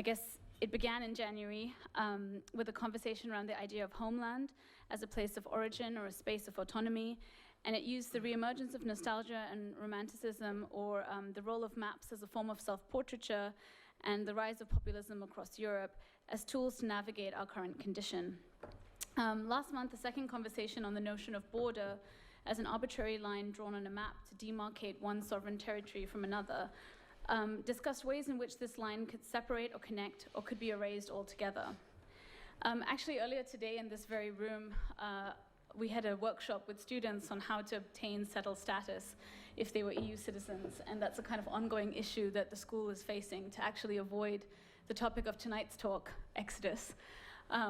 I guess it began in January with a conversation around the idea of homeland as a place of origin or a space of autonomy. And it used the reemergence of nostalgia and romanticism, or the role of maps as a form of self-portraiture, and the rise of populism across Europe as tools to navigate our current condition. Last month, the second conversation on the notion of border as an arbitrary line drawn on a map to demarcate one sovereign territory from another, discussed ways in which this line could separate or connect or could be erased altogether. Actually, earlier today in this very room, we had a workshop with students on how to obtain settled status if they were EU citizens, and that's a kind of ongoing issue that the school is facing to actually avoid the topic of tonight's talk, Exodus,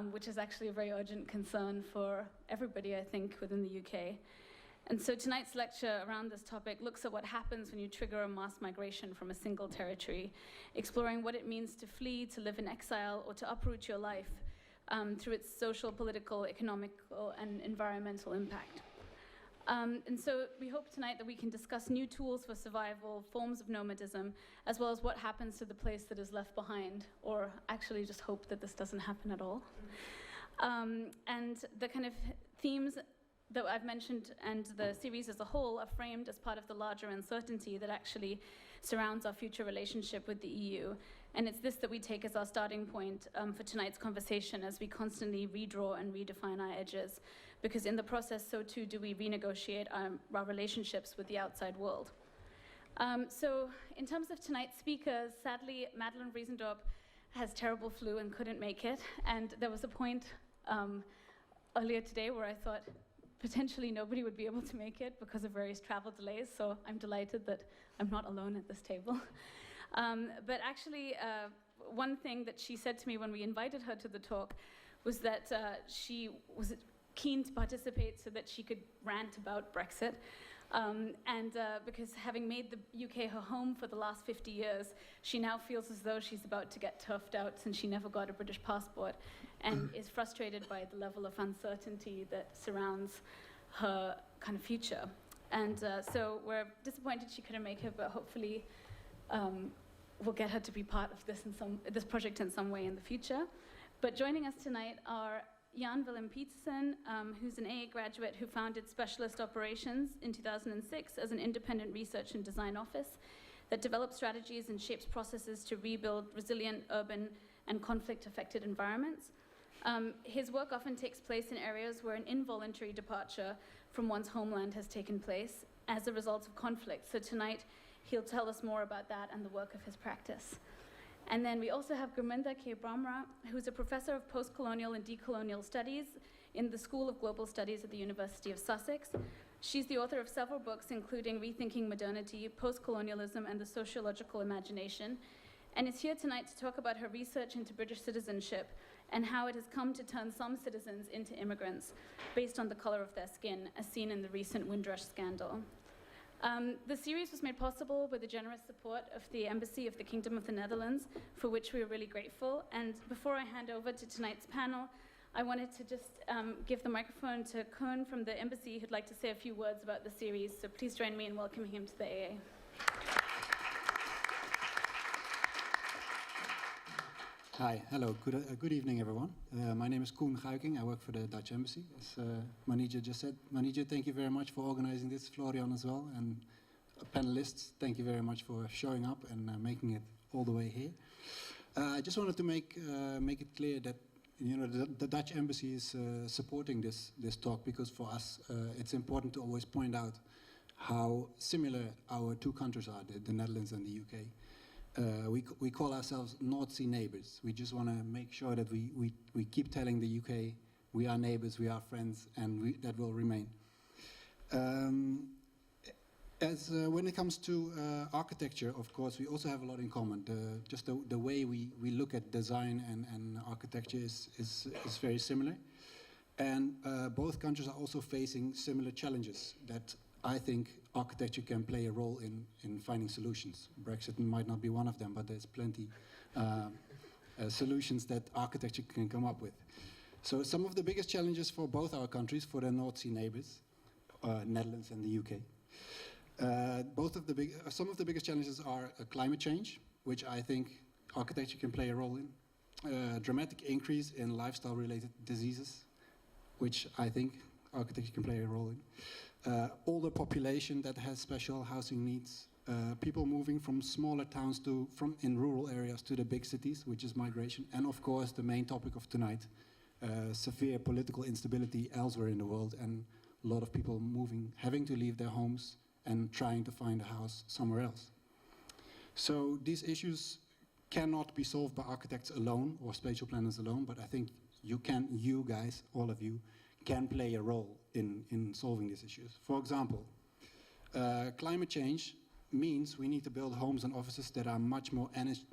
which is actually a very urgent concern for everybody, I think, within the UK. And so tonight's lecture around this topic looks at what happens when you trigger a mass migration from a single territory, exploring what it means to flee, to live in exile, or to uproot your life through its social, political, economical, and environmental impact. And so we hope tonight that we can discuss new tools for survival, forms of nomadism, as well as what happens to the place that is left behind, or actually just hope that this doesn't happen at all. And the kind of themes that I've mentioned and the series as a whole are framed as part of the larger uncertainty that actually surrounds our future relationship with the EU. And it's this that we take as our starting point for tonight's conversation as we constantly redraw and redefine our edges, because in the process, so too do we renegotiate our relationships with the outside world. So in terms of tonight's speakers, sadly, Madeleine Vriesendorp has terrible flu and couldn't make it. And there was a point earlier today where I thought, potentially nobody would be able to make it because of various travel delays, so I'm delighted that I'm not alone at this table. But actually, one thing that she said to me when we invited her to the talk was that she was keen to participate so that she could rant about Brexit. Because having made the UK her home for the last 50 years, she now feels as though she's about to get turfed out since she never got a British passport, and is frustrated by the level of uncertainty that surrounds her kind of future. And so we're disappointed she couldn't make it, but hopefully we'll get her to be part of this project in some way in the future. But joining us tonight are Jan Willem Petersen, who's an AA graduate who founded Specialist Operations in 2006 as an independent research and design office that develops strategies and shapes processes to rebuild resilient urban and conflict-affected environments. His work often takes place in areas where an involuntary departure from one's homeland has taken place as a result of conflict. So tonight, he'll tell us more about that and the work of his practice. And then we also have Gurminder K. Bramra, who's a professor of post-colonial and decolonial studies in the School of Global Studies at the University of Sussex. She's the author of several books, including Rethinking Modernity, Post-Colonialism, and the Sociological Imagination, and is here tonight to talk about her research into British citizenship and how it has come to turn some citizens into immigrants based on the color of their skin, as seen in the recent Windrush scandal. The series was made possible with the generous support of the Embassy of the Kingdom of the Netherlands, for which we are really grateful. And before I hand over to tonight's panel, I wanted to just give the microphone to Koen from the Embassy, who'd like to say a few words about the series. So please join me in welcoming him to the AA. Hi, hello, good evening everyone. My name is Koen Guiking, I work for the Dutch Embassy, as Manija just said. Manija, thank you very much for organizing this, Florian as well, and panelists, thank you very much for showing up and making it all the way here. I just wanted to make it clear that the Dutch Embassy is supporting this talk, because for us it's important to always point out how similar our two countries are, the Netherlands and the UK. We call ourselves North Sea neighbors. We just want to make sure that we keep telling the UK we are neighbors, we are friends, and that will remain. When it comes to architecture, of course, we also have a lot in common. Just the way we look at design and architecture is very similar. And both countries are also facing similar challenges that I think architecture can play a role in finding solutions. Brexit might not be one of them, but there's plenty solutions that architecture can come up with. So some of the biggest challenges for both our countries, for the North Sea neighbors, Netherlands and the UK, some of the biggest challenges are climate change, which I think architecture can play a role in. Dramatic increase in lifestyle-related diseases, which I think architecture can play a role in. Older population that has special housing needs. People moving from smaller towns in rural areas to the big cities, which is migration. And of course, the main topic of tonight, severe political instability elsewhere in the world, and a lot of people having to leave their homes and trying to find a house somewhere else. So these issues cannot be solved by architects alone or spatial planners alone, but I think you guys, all of you, can play a role in solving these issues. For example, climate change means we need to build homes and offices that are much more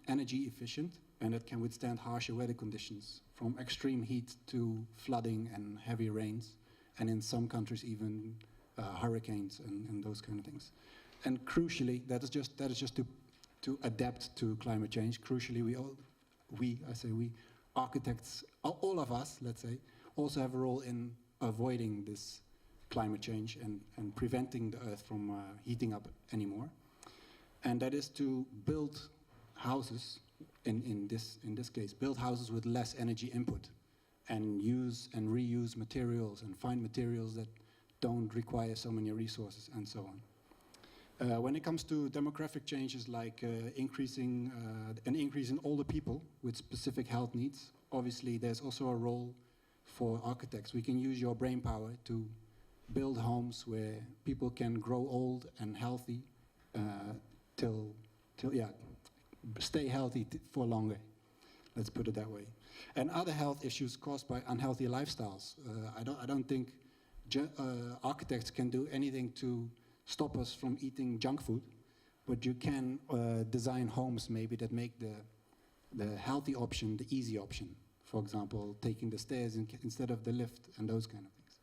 energy efficient and that can withstand harsher weather conditions, from extreme heat to flooding and heavy rains, and in some countries even hurricanes and those kind of things. And crucially, that is just to adapt to climate change. Crucially, we, architects, all of us, let's say, also have a role in avoiding this climate change and preventing the Earth from heating up anymore. And that is to build houses, in this case, build houses with less energy input, and use and reuse materials and find materials that don't require so many resources and so on. When it comes to demographic changes like an increase in older people with specific health needs, obviously there's also a role for architects. We can use your brain power to build homes where people can grow old and healthy stay healthy for longer. Let's put it that way. And other health issues caused by unhealthy lifestyles. I don't think architects can do anything to stop us from eating junk food, but you can design homes maybe that make the healthy option the easy option. For example, taking the stairs instead of the lift and those kind of things.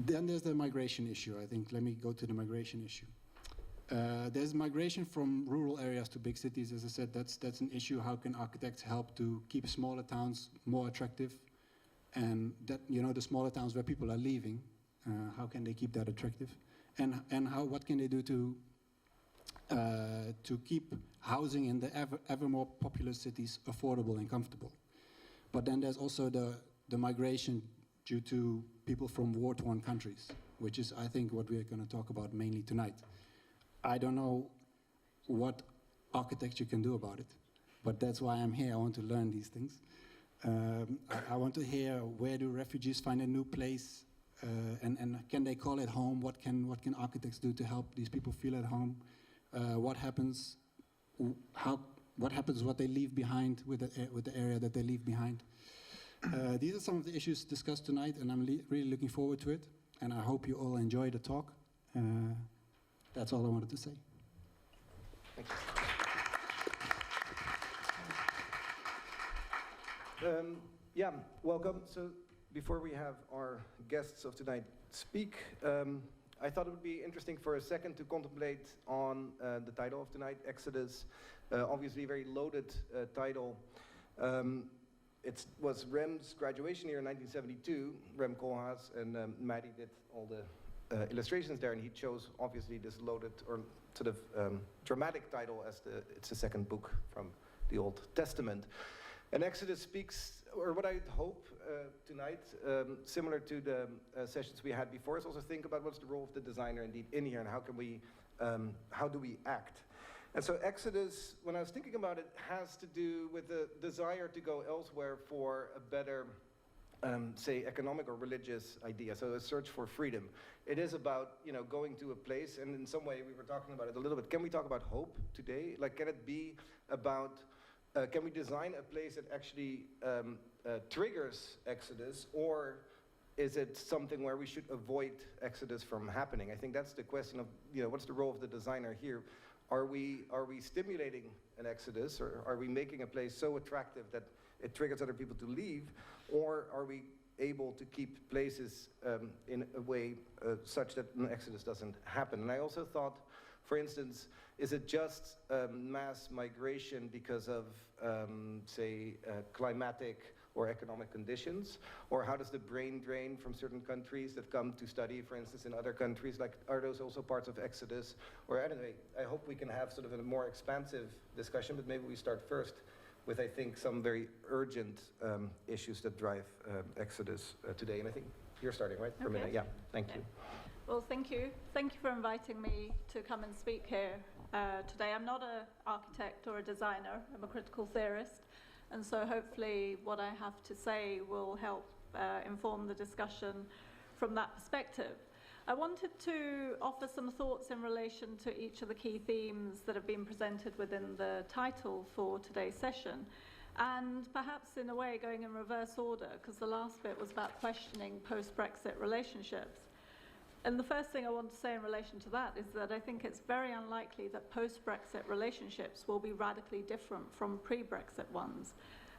Then there's the migration issue. I think, let me go to the migration issue. There's migration from rural areas to big cities. As I said, that's an issue. How can architects help to keep smaller towns more attractive? And that, the smaller towns where people are leaving, how can they keep that attractive? And what can they do to keep housing in the ever more populous cities affordable and comfortable? But then there's also the migration due to people from war-torn countries, which is, I think, what we're going to talk about mainly tonight. I don't know what architecture can do about it, but that's why I'm here. I want to learn these things. I want to hear, where do refugees find a new place, and can they call it home? What can architects do to help these people feel at home? What happens? What they leave behind with the area that they leave behind? These are some of the issues discussed tonight, and I'm really looking forward to it. And I hope you all enjoy the talk. That's all I wanted to say. Thank you. Yeah, welcome. So before we have our guests of tonight speak, I thought it would be interesting for a second to contemplate on the title of tonight, Exodus. Obviously a very loaded title. It was Rem's graduation year in 1972. Rem Koolhaas and Maddie did all the illustrations there, and he chose obviously this loaded or sort of dramatic title as it's the second book from the Old Testament. And Exodus speaks, or what I hope tonight, similar to the sessions we had before, is also think about what's the role of the designer indeed in here, and how do we act? And so Exodus, when I was thinking about it, has to do with the desire to go elsewhere for a better, say, economic or religious idea. So a search for freedom. It is about, going to a place, and in some way we were talking about it a little bit. Can we talk about hope today? Like, can it be about, can we design a place that actually triggers Exodus, or is it something where we should avoid Exodus from happening? I think that's the question of, what's the role of the designer here? Are we stimulating an exodus, or are we making a place so attractive that it triggers other people to leave, or are we able to keep places in a way such that an exodus doesn't happen? And I also thought, for instance, is it just mass migration because of, say, climatic or economic conditions? Or how does the brain drain from certain countries that come to study, for instance, in other countries? Like, are those also parts of exodus? Or anyway, I hope we can have sort of a more expansive discussion, but maybe we start first with, I think, some very urgent issues that drive exodus today. And I think you're starting, right? For a minute, yeah. Thank you. Well, thank you. Thank you for inviting me to come and speak here today. I'm not an architect or a designer. I'm a critical theorist. And so hopefully what I have to say will help inform the discussion from that perspective. I wanted to offer some thoughts in relation to each of the key themes that have been presented within the title for today's session. And perhaps in a way going in reverse order, because the last bit was about questioning post-Brexit relationships. And the first thing I want to say in relation to that is that I think it's very unlikely that post-Brexit relationships will be radically different from pre-Brexit ones.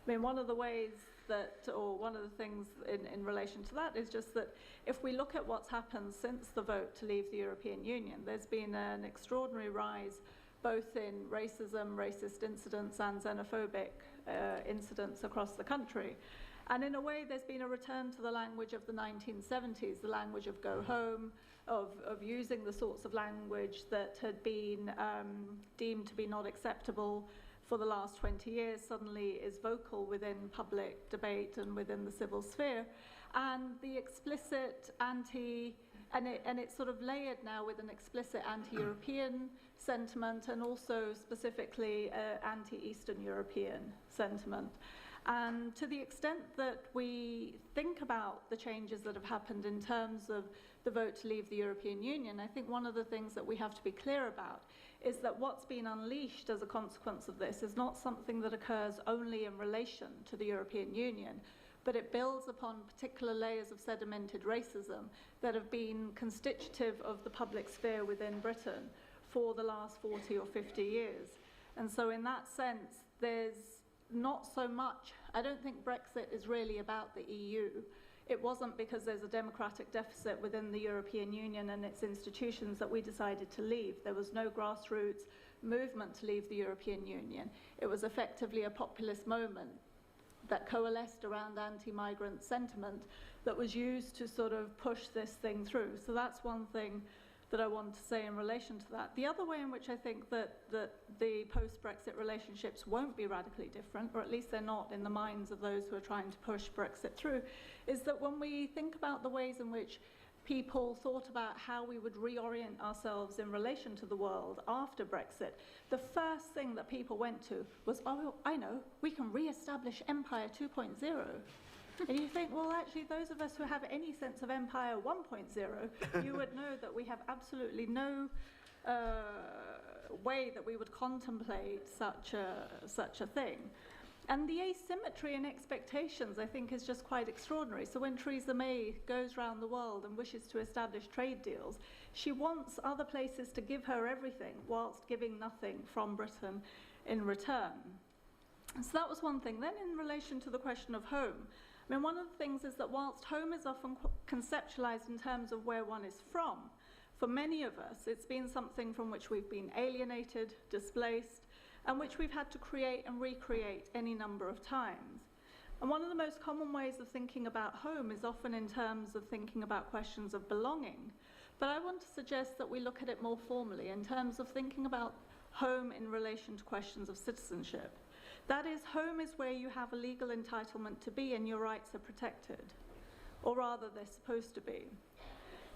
I mean, one of the ways that, or one of the things in relation to that is just that if we look at what's happened since the vote to leave the European Union, there's been an extraordinary rise both in racism, racist incidents, and xenophobic incidents across the country. And in a way, there's been a return to the language of the 1970s, the language of go home, of using the sorts of language that had been deemed to be not acceptable for the last 20 years, suddenly is vocal within public debate and within the civil sphere. And the explicit and it's sort of layered now with an explicit anti-European sentiment and also specifically anti-Eastern European sentiment. And to the extent that we think about the changes that have happened in terms of the vote to leave the European Union, I think one of the things that we have to be clear about is that what's been unleashed as a consequence of this is not something that occurs only in relation to the European Union, but it builds upon particular layers of sedimented racism that have been constitutive of the public sphere within Britain for the last 40 or 50 years. And so in that sense, there's not so much, I don't think Brexit is really about the EU. It wasn't because there's a democratic deficit within the European Union and its institutions that we decided to leave. There was no grassroots movement to leave the European Union. It was effectively a populist moment that coalesced around anti-migrant sentiment that was used to sort of push this thing through. So that's one thing that I want to say in relation to that. The other way in which I think that the post-Brexit relationships won't be radically different, or at least they're not in the minds of those who are trying to push Brexit through, is that when we think about the ways in which people thought about how we would reorient ourselves in relation to the world after Brexit, the first thing that people went to was, oh, I know, we can re-establish Empire 2.0. And you think, well, actually, those of us who have any sense of Empire 1.0, you would know that we have absolutely no way that we would contemplate such a thing. And the asymmetry in expectations, I think, is just quite extraordinary. So when Theresa May goes around the world and wishes to establish trade deals, she wants other places to give her everything whilst giving nothing from Britain in return. So that was one thing. Then in relation to the question of home, I mean, one of the things is that whilst home is often conceptualized in terms of where one is from, for many of us, it's been something from which we've been alienated, displaced, and which we've had to create and recreate any number of times. And one of the most common ways of thinking about home is often in terms of thinking about questions of belonging. But I want to suggest that we look at it more formally in terms of thinking about home in relation to questions of citizenship. That is, home is where you have a legal entitlement to be and your rights are protected, or rather they're supposed to be.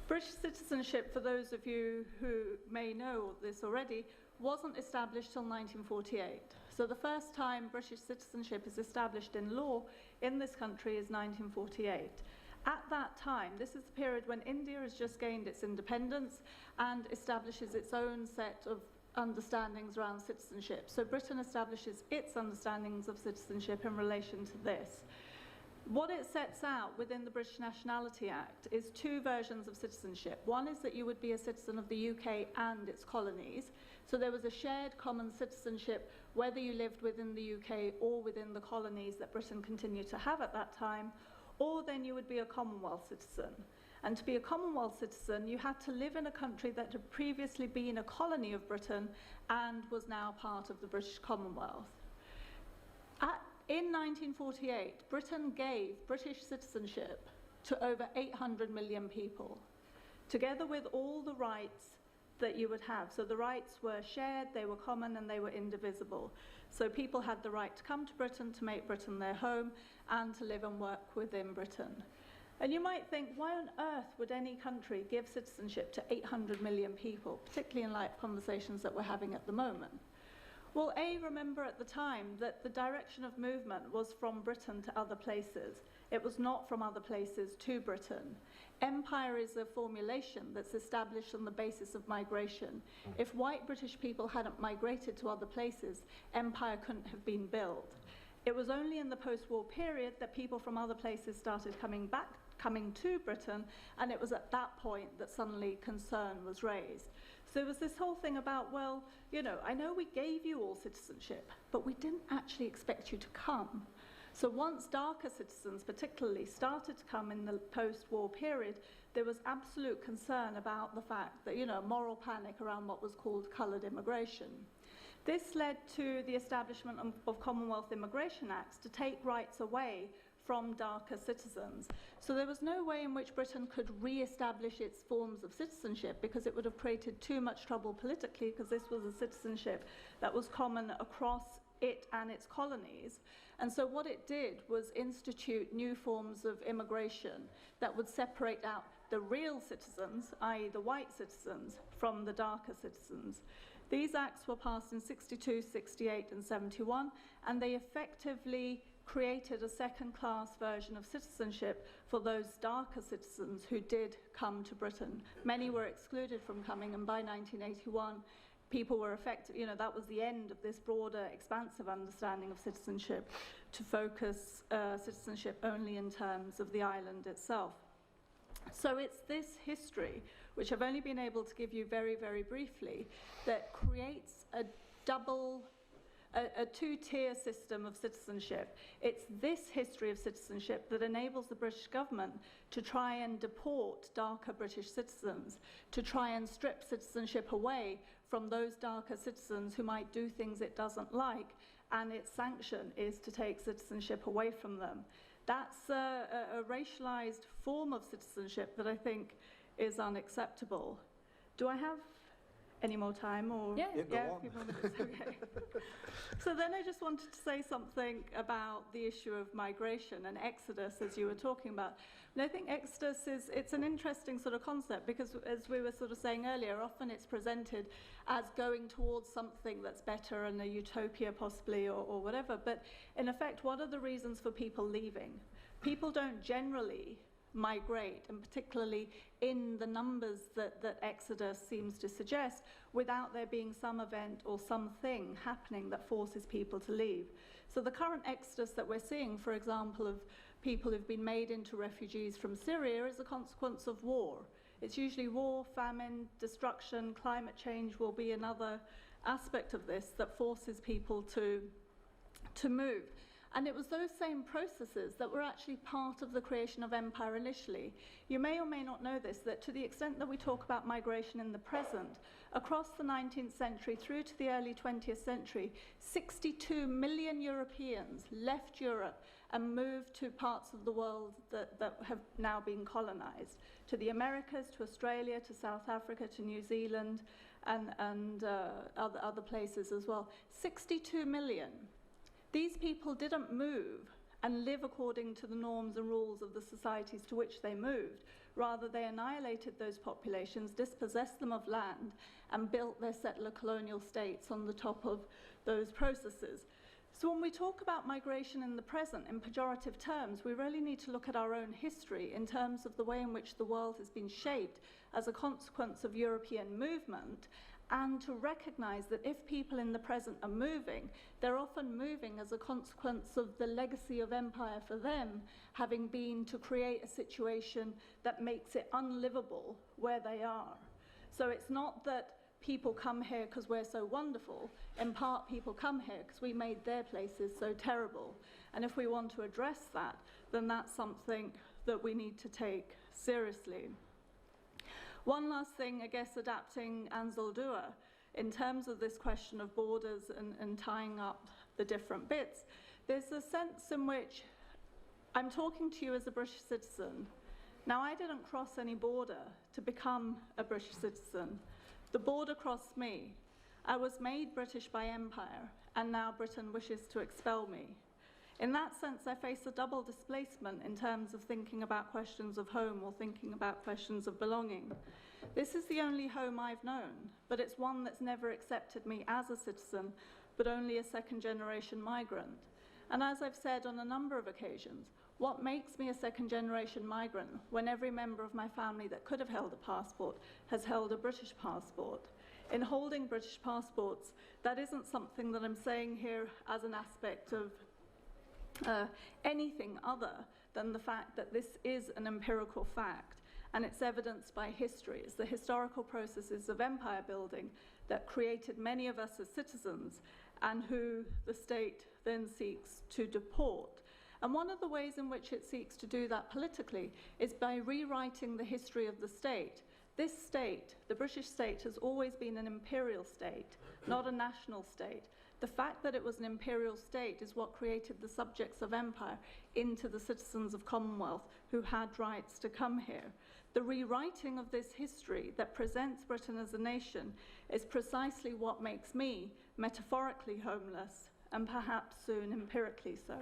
British citizenship, for those of you who may know this already, wasn't established till 1948. So the first time British citizenship is established in law in this country is 1948. At that time, this is the period when India has just gained its independence and establishes its own set of understandings around citizenship. So Britain establishes its understandings of citizenship in relation to this. What it sets out within the British Nationality Act is two versions of citizenship. One is that you would be a citizen of the UK and its colonies. So there was a shared common citizenship whether you lived within the UK or within the colonies that Britain continued to have at that time, or then you would be a Commonwealth citizen. And to be a Commonwealth citizen, you had to live in a country that had previously been a colony of Britain and was now part of the British Commonwealth. in 1948, Britain gave British citizenship to over 800 million people, together with all the rights that you would have. So the rights were shared, they were common, and they were indivisible. So people had the right to come to Britain, to make Britain their home, and to live and work within Britain. And you might think, why on earth would any country give citizenship to 800 million people, particularly in light of conversations that we're having at the moment? Well, remember at the time that the direction of movement was from Britain to other places. It was not from other places to Britain. Empire is a formulation that's established on the basis of migration. If white British people hadn't migrated to other places, empire couldn't have been built. It was only in the post-war period that people from other places started coming to Britain, and it was at that point that suddenly concern was raised. So there was this whole thing about, well, you know, I know we gave you all citizenship, but we didn't actually expect you to come. So once darker citizens particularly started to come in the post-war period, there was absolute concern about the fact that, you know, moral panic around what was called coloured immigration. This led to the establishment of Commonwealth Immigration Acts to take rights away from darker citizens. So there was no way in which Britain could re-establish its forms of citizenship, because it would have created too much trouble politically, because this was a citizenship that was common across it and its colonies. And so what it did was institute new forms of immigration that would separate out the real citizens, i.e. the white citizens, from the darker citizens. These acts were passed in 62, 68 and 71, and they effectively created a second-class version of citizenship for those darker citizens who did come to Britain. Many were excluded from coming, and by 1981, people were affected. You know, that was the end of this broader, expansive understanding of citizenship, to focus citizenship only in terms of the island itself. So it's this history, which I've only been able to give you very, very briefly, that creates a two-tier system of citizenship. It's this history of citizenship that enables the British government to try and deport darker British citizens, to try and strip citizenship away from those darker citizens who might do things it doesn't like, and its sanction is to take citizenship away from them. That's a racialized form of citizenship that I think is unacceptable. Do I have any more time? Or Yeah, go on. a few more minutes, okay. So then I just wanted to say something about the issue of migration and exodus, as you were talking about. And I think exodus it's an interesting sort of concept, because as we were sort of saying earlier, often it's presented as going towards something that's better and a utopia possibly, or whatever. But in effect, what are the reasons for people leaving? People don't generally migrate, and particularly in the numbers that Exodus seems to suggest, without there being some event or something happening that forces people to leave. So the current exodus that we're seeing, for example, of people who've been made into refugees from Syria, is a consequence of war. It's usually war, famine, destruction. Climate change will be another aspect of this that forces people to move. And it was those same processes that were actually part of the creation of empire initially. You may or may not know this, that to the extent that we talk about migration in the present, across the 19th century through to the early 20th century, 62 million Europeans left Europe and moved to parts of the world that have now been colonized, to the Americas, to Australia, to South Africa, to New Zealand, and other places as well. 62 million. These people didn't move and live according to the norms and rules of the societies to which they moved. Rather, they annihilated those populations, dispossessed them of land, and built their settler colonial states on the top of those processes. So when we talk about migration in the present in pejorative terms, we really need to look at our own history in terms of the way in which the world has been shaped as a consequence of European movement, and to recognize that if people in the present are moving, they're often moving as a consequence of the legacy of empire for them having been to create a situation that makes it unlivable where they are. So it's not that people come here because we're so wonderful. In part, people come here because we made their places so terrible. And if we want to address that, then that's something that we need to take seriously. One last thing, I guess, adapting Ansel Dua, in terms of this question of borders and tying up the different bits, There's a sense in which I'm talking to you as a British citizen. Now, I didn't cross any border to become a British citizen. The border crossed me. I was made British by empire, and now Britain wishes to expel me. In that sense, I face a double displacement in terms of thinking about questions of home or thinking about questions of belonging. This is the only home I've known, but it's one that's never accepted me as a citizen, but only a second-generation migrant. And as I've said on a number of occasions, what makes me a second-generation migrant when every member of my family that could have held a passport has held a British passport? In holding British passports, that isn't something that I'm saying here as an aspect of anything other than the fact that this is an empirical fact, and it's evidenced by history. It's the historical processes of empire building that created many of us as citizens and who the state then seeks to deport. And one of the ways in which it seeks to do that politically is by rewriting the history of the state. This state, the British state, has always been an imperial state, not a national state. The fact that it was an imperial state is what created the subjects of empire into the citizens of Commonwealth who had rights to come here. The rewriting of this history that presents Britain as a nation is precisely what makes me metaphorically homeless and perhaps soon empirically so.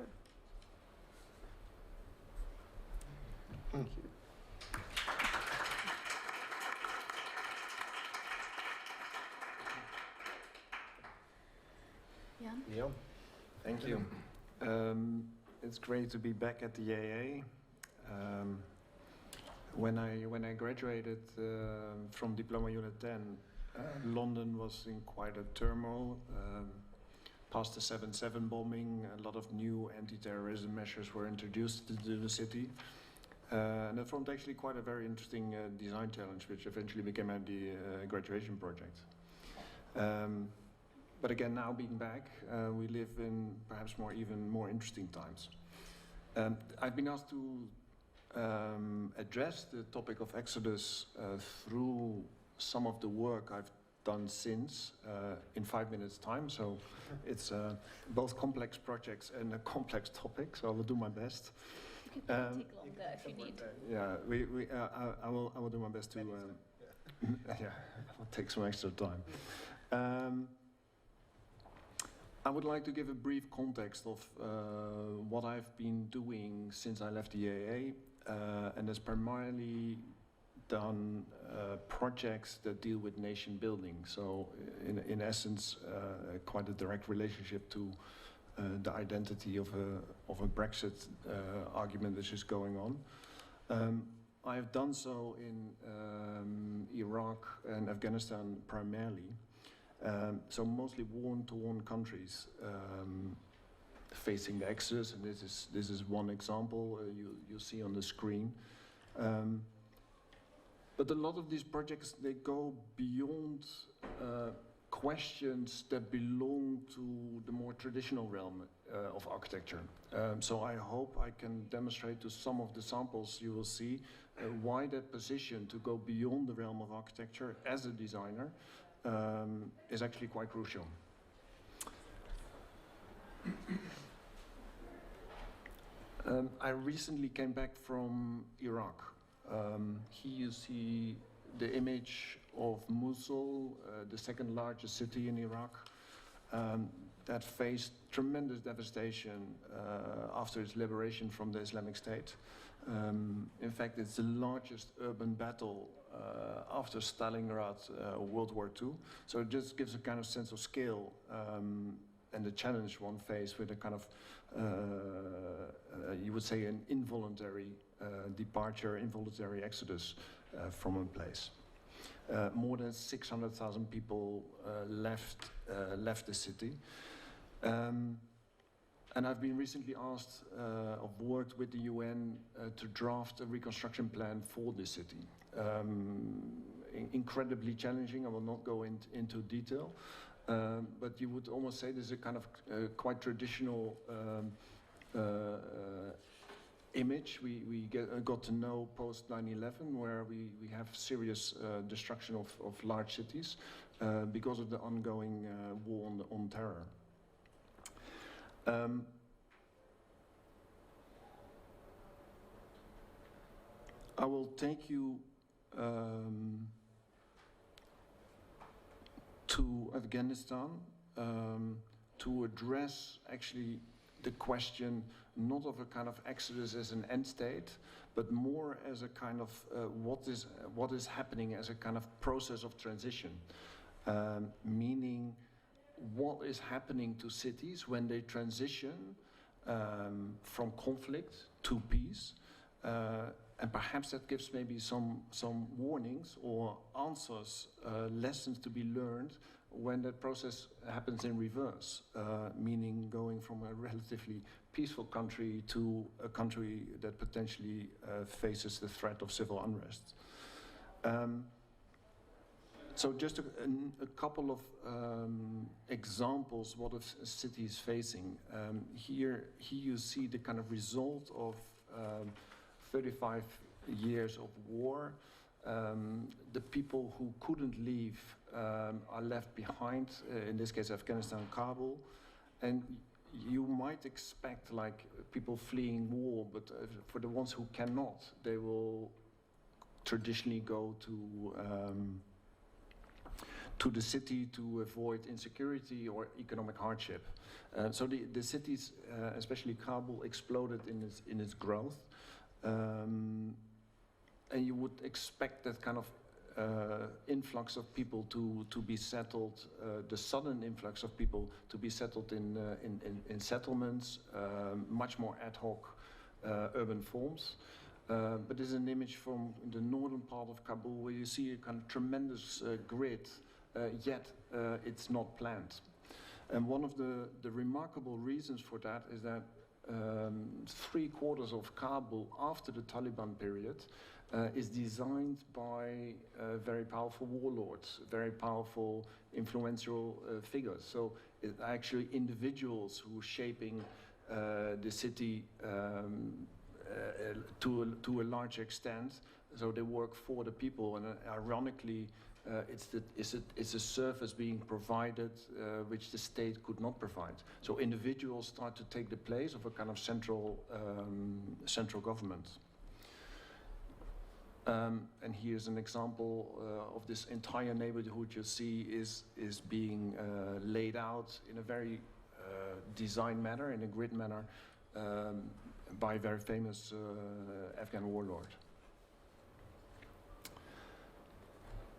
Thank you. Jan? Neil, thank you. It's great to be back at the AA. When I graduated from Diploma Unit 10, London was in quite a turmoil. Past the 7/7 bombing, a lot of new anti-terrorism measures were introduced to the city. And that formed actually quite a very interesting design challenge, which eventually became the graduation project. But again, now being back, we live in perhaps even more interesting times. I've been asked to address the topic of Exodus through some of the work I've done since in 5 minutes time. So it's both complex projects and a complex topic, so I will do my best. You can take longer if you need. Yeah, I will do my best to, yeah, I'll take some extra time. I would like to give a brief context of what I've been doing since I left the AA, and that's primarily done projects that deal with nation building. So in essence, quite a direct relationship to the identity of a Brexit argument which is going on. I have done so in Iraq and Afghanistan primarily. So mostly war-torn countries facing the exodus, and this is one example you see on the screen. But a lot of these projects, they go beyond questions that belong to the more traditional realm of architecture. So I hope I can demonstrate to some of the samples you will see why that position to go beyond the realm of architecture as a designer is actually quite crucial. I recently came back from Iraq. Here you see the image of Mosul, the second largest city in Iraq, that faced tremendous devastation after its liberation from the Islamic State. In fact, it's the largest urban battle after Stalingrad, World War II. So it just gives a kind of sense of scale and the challenge one faced with a kind of, you would say, an involuntary departure, involuntary exodus from a place. More than 600,000 people left the city. And I've been recently asked, I've worked with the UN to draft a reconstruction plan for the city. Incredibly challenging, I will not go into detail, but you would almost say this is a kind of quite traditional image we got to know post 9/11, where we have serious destruction of large cities because of the ongoing war on terror. I will take you to Afghanistan to address actually the question not of a kind of exodus as an end state, but more as a kind of what is happening as a kind of process of transition, meaning what is happening to cities when they transition from conflict to peace, and perhaps that gives maybe some warnings or answers, lessons to be learned when that process happens in reverse, meaning going from a relatively peaceful country to a country that potentially faces the threat of civil unrest. So just a couple of examples what a city is facing. Here you see the kind of result of 35 years of war. The people who couldn't leave are left behind, in this case Afghanistan, Kabul. And you might expect like people fleeing war, but for the ones who cannot, they will traditionally go to the city to avoid insecurity or economic hardship. So the cities, especially Kabul, exploded in its growth. And you would expect that kind of influx of people to be settled, the sudden influx of people to be settled in settlements, much more ad hoc urban forms. But there's an image from the northern part of Kabul where you see a kind of tremendous grid, yet it's not planned. And one of the remarkable reasons for that is that 3/4 of Kabul after the Taliban period is designed by very powerful warlords, very powerful influential figures. So actually individuals who are shaping the city to a large extent. So they work for the people, and ironically, it's a service being provided which the state could not provide. So individuals start to take the place of a kind of central government. And here's an example of this entire neighborhood you see is being laid out in a very designed manner, in a grid manner, by a very famous Afghan warlord.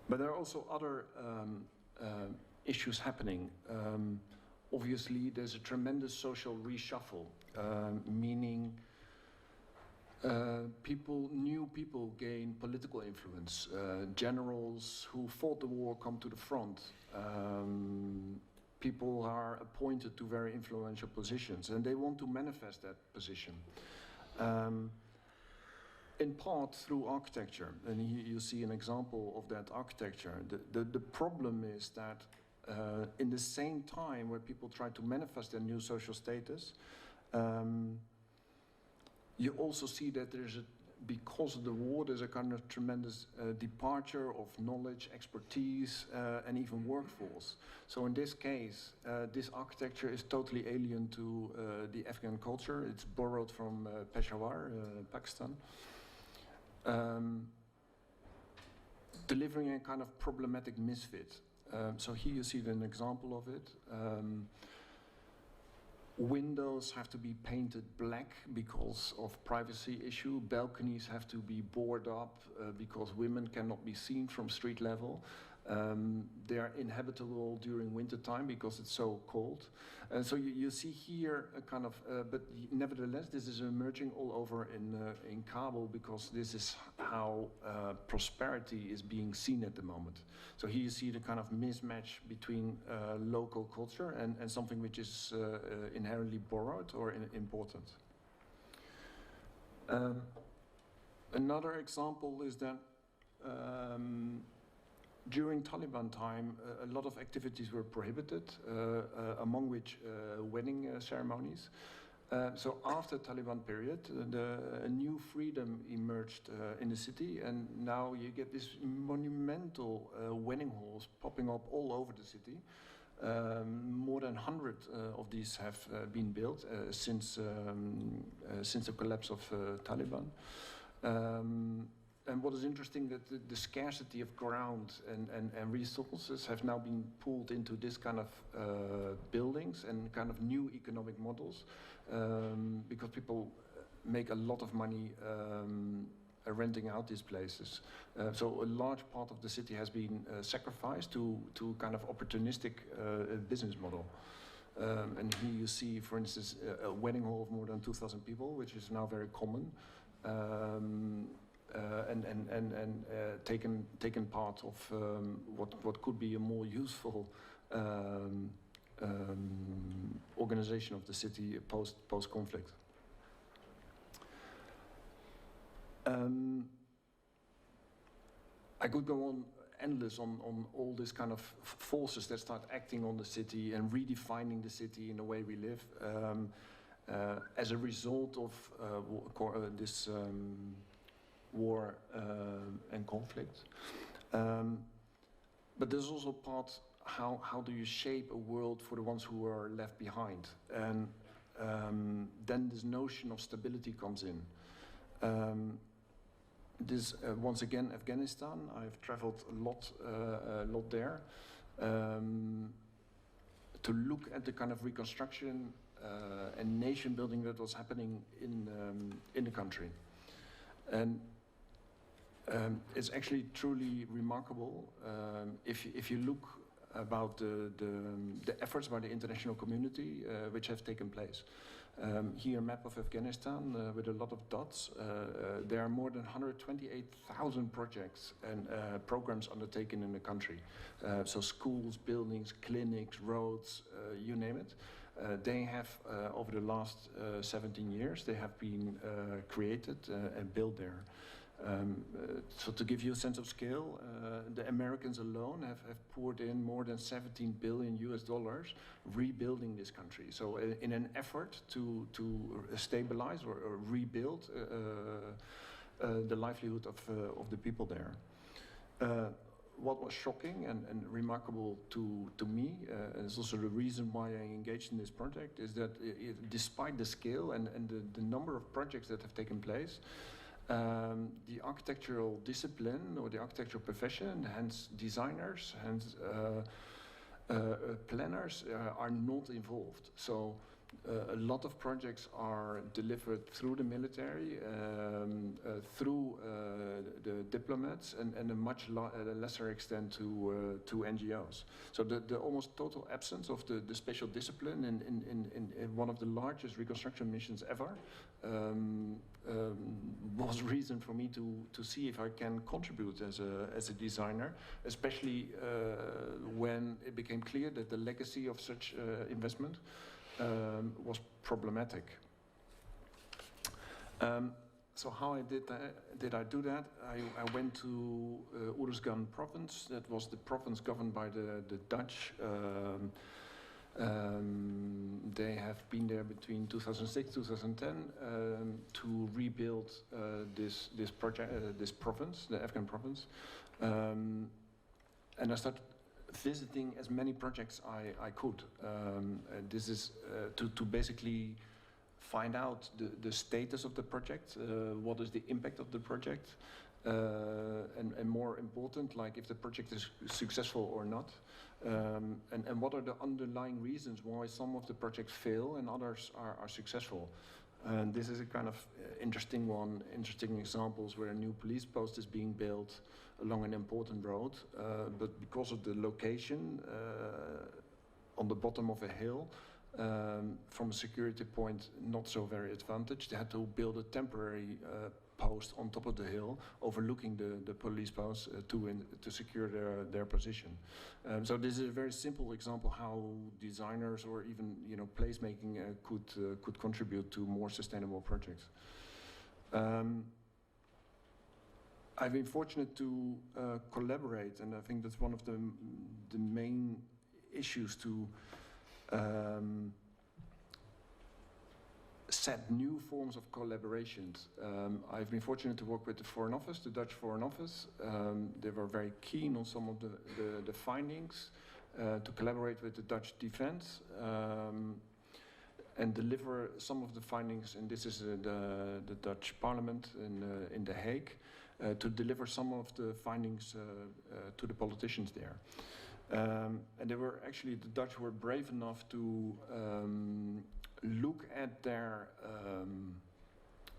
But there are also other issues happening. Obviously, there's a tremendous social reshuffle, meaning new people gain political influence. Generals who fought the war come to the front. People are appointed to very influential positions, and they want to manifest that position. In part through architecture, and here you see an example of that architecture. The problem is that in the same time where people try to manifest their new social status, you also see that because of the war, there's a kind of tremendous departure of knowledge, expertise, and even workforce. So in this case, this architecture is totally alien to the Afghan culture. It's borrowed from Peshawar, Pakistan. Delivering a kind of problematic misfit. So here you see an example of it. Windows have to be painted black because of privacy issue. Balconies have to be boarded up because women cannot be seen from street level. They are inhabitable during winter time because it's so cold. And so you see here a kind of, but nevertheless, this is emerging all over in Kabul because this is how prosperity is being seen at the moment. So here you see the kind of mismatch between local culture and something which is inherently borrowed or important. Another example is that during Taliban time, a lot of activities were prohibited, among which wedding ceremonies. So after Taliban period, a new freedom emerged in the city, and now you get these monumental wedding halls popping up all over the city. More than 100 of these have been built since the collapse of Taliban. and what is interesting that the scarcity of ground and resources have now been pulled into this kind of buildings and kind of new economic models, because people make a lot of money renting out these places. So a large part of the city has been sacrificed to kind of opportunistic business model. And here you see, for instance, a wedding hall of more than 2,000 people, which is now very common. And taken part of what could be a more useful organization of the city post conflict. I could go on endless on all this kind of forces that start acting on the city and redefining the city in the way we live as a result of this war and conflict. But there's also part how do you shape a world for the ones who are left behind, and then this notion of stability comes in. Once again, Afghanistan. I've traveled a lot there to look at the kind of reconstruction and nation building that was happening in the country, and it's actually truly remarkable if you look about the efforts by the international community which have taken place. Here, a map of Afghanistan with a lot of dots. There are more than 128,000 projects and programs undertaken in the country. So schools, buildings, clinics, roads, you name it. They have, over the last 17 years, they have been created and built there. So to give you a sense of scale, the Americans alone have poured in more than $17 billion rebuilding this country. So in an effort to stabilize or rebuild the livelihood of the people there. What was shocking and remarkable to me, and it's also the reason why I engaged in this project, is that despite the scale and the number of projects that have taken place, the architectural discipline or the architectural profession, hence designers, hence planners, are not involved. So a lot of projects are delivered through the military, through the diplomats, and a much lesser extent to NGOs. So the almost total absence of the special discipline in one of the largest reconstruction missions ever was reason for me to see if I can contribute as a designer, especially when it became clear that the legacy of such investment was problematic. So how did I do that? I went to Uruzgan province. That was the province governed by the Dutch. They have been there between 2006 2010 to rebuild this project, this province, the Afghan province, and I started visiting as many projects I could. This is to basically find out the status of the project, what is the impact of the project, and more important, like if the project is successful or not, and what are the underlying reasons why some of the projects fail and others are successful. And this is a kind of interesting examples where a new police post is being built along an important road, but because of the location on the bottom of a hill, from a security point not so very advantaged, they had to build a temporary post on top of the hill overlooking the police post to secure their position. So this is a very simple example how designers or even placemaking could contribute to more sustainable projects. I've been fortunate to collaborate, and I think that's one of the main issues to set new forms of collaborations. I've been fortunate to work with the Foreign Office, the Dutch Foreign Office. They were very keen on some of the findings, to collaborate with the Dutch Defense and deliver some of the findings, and this is the Dutch Parliament in The Hague, to deliver some of the findings to the politicians there. And they were actually, the Dutch were brave enough to look at their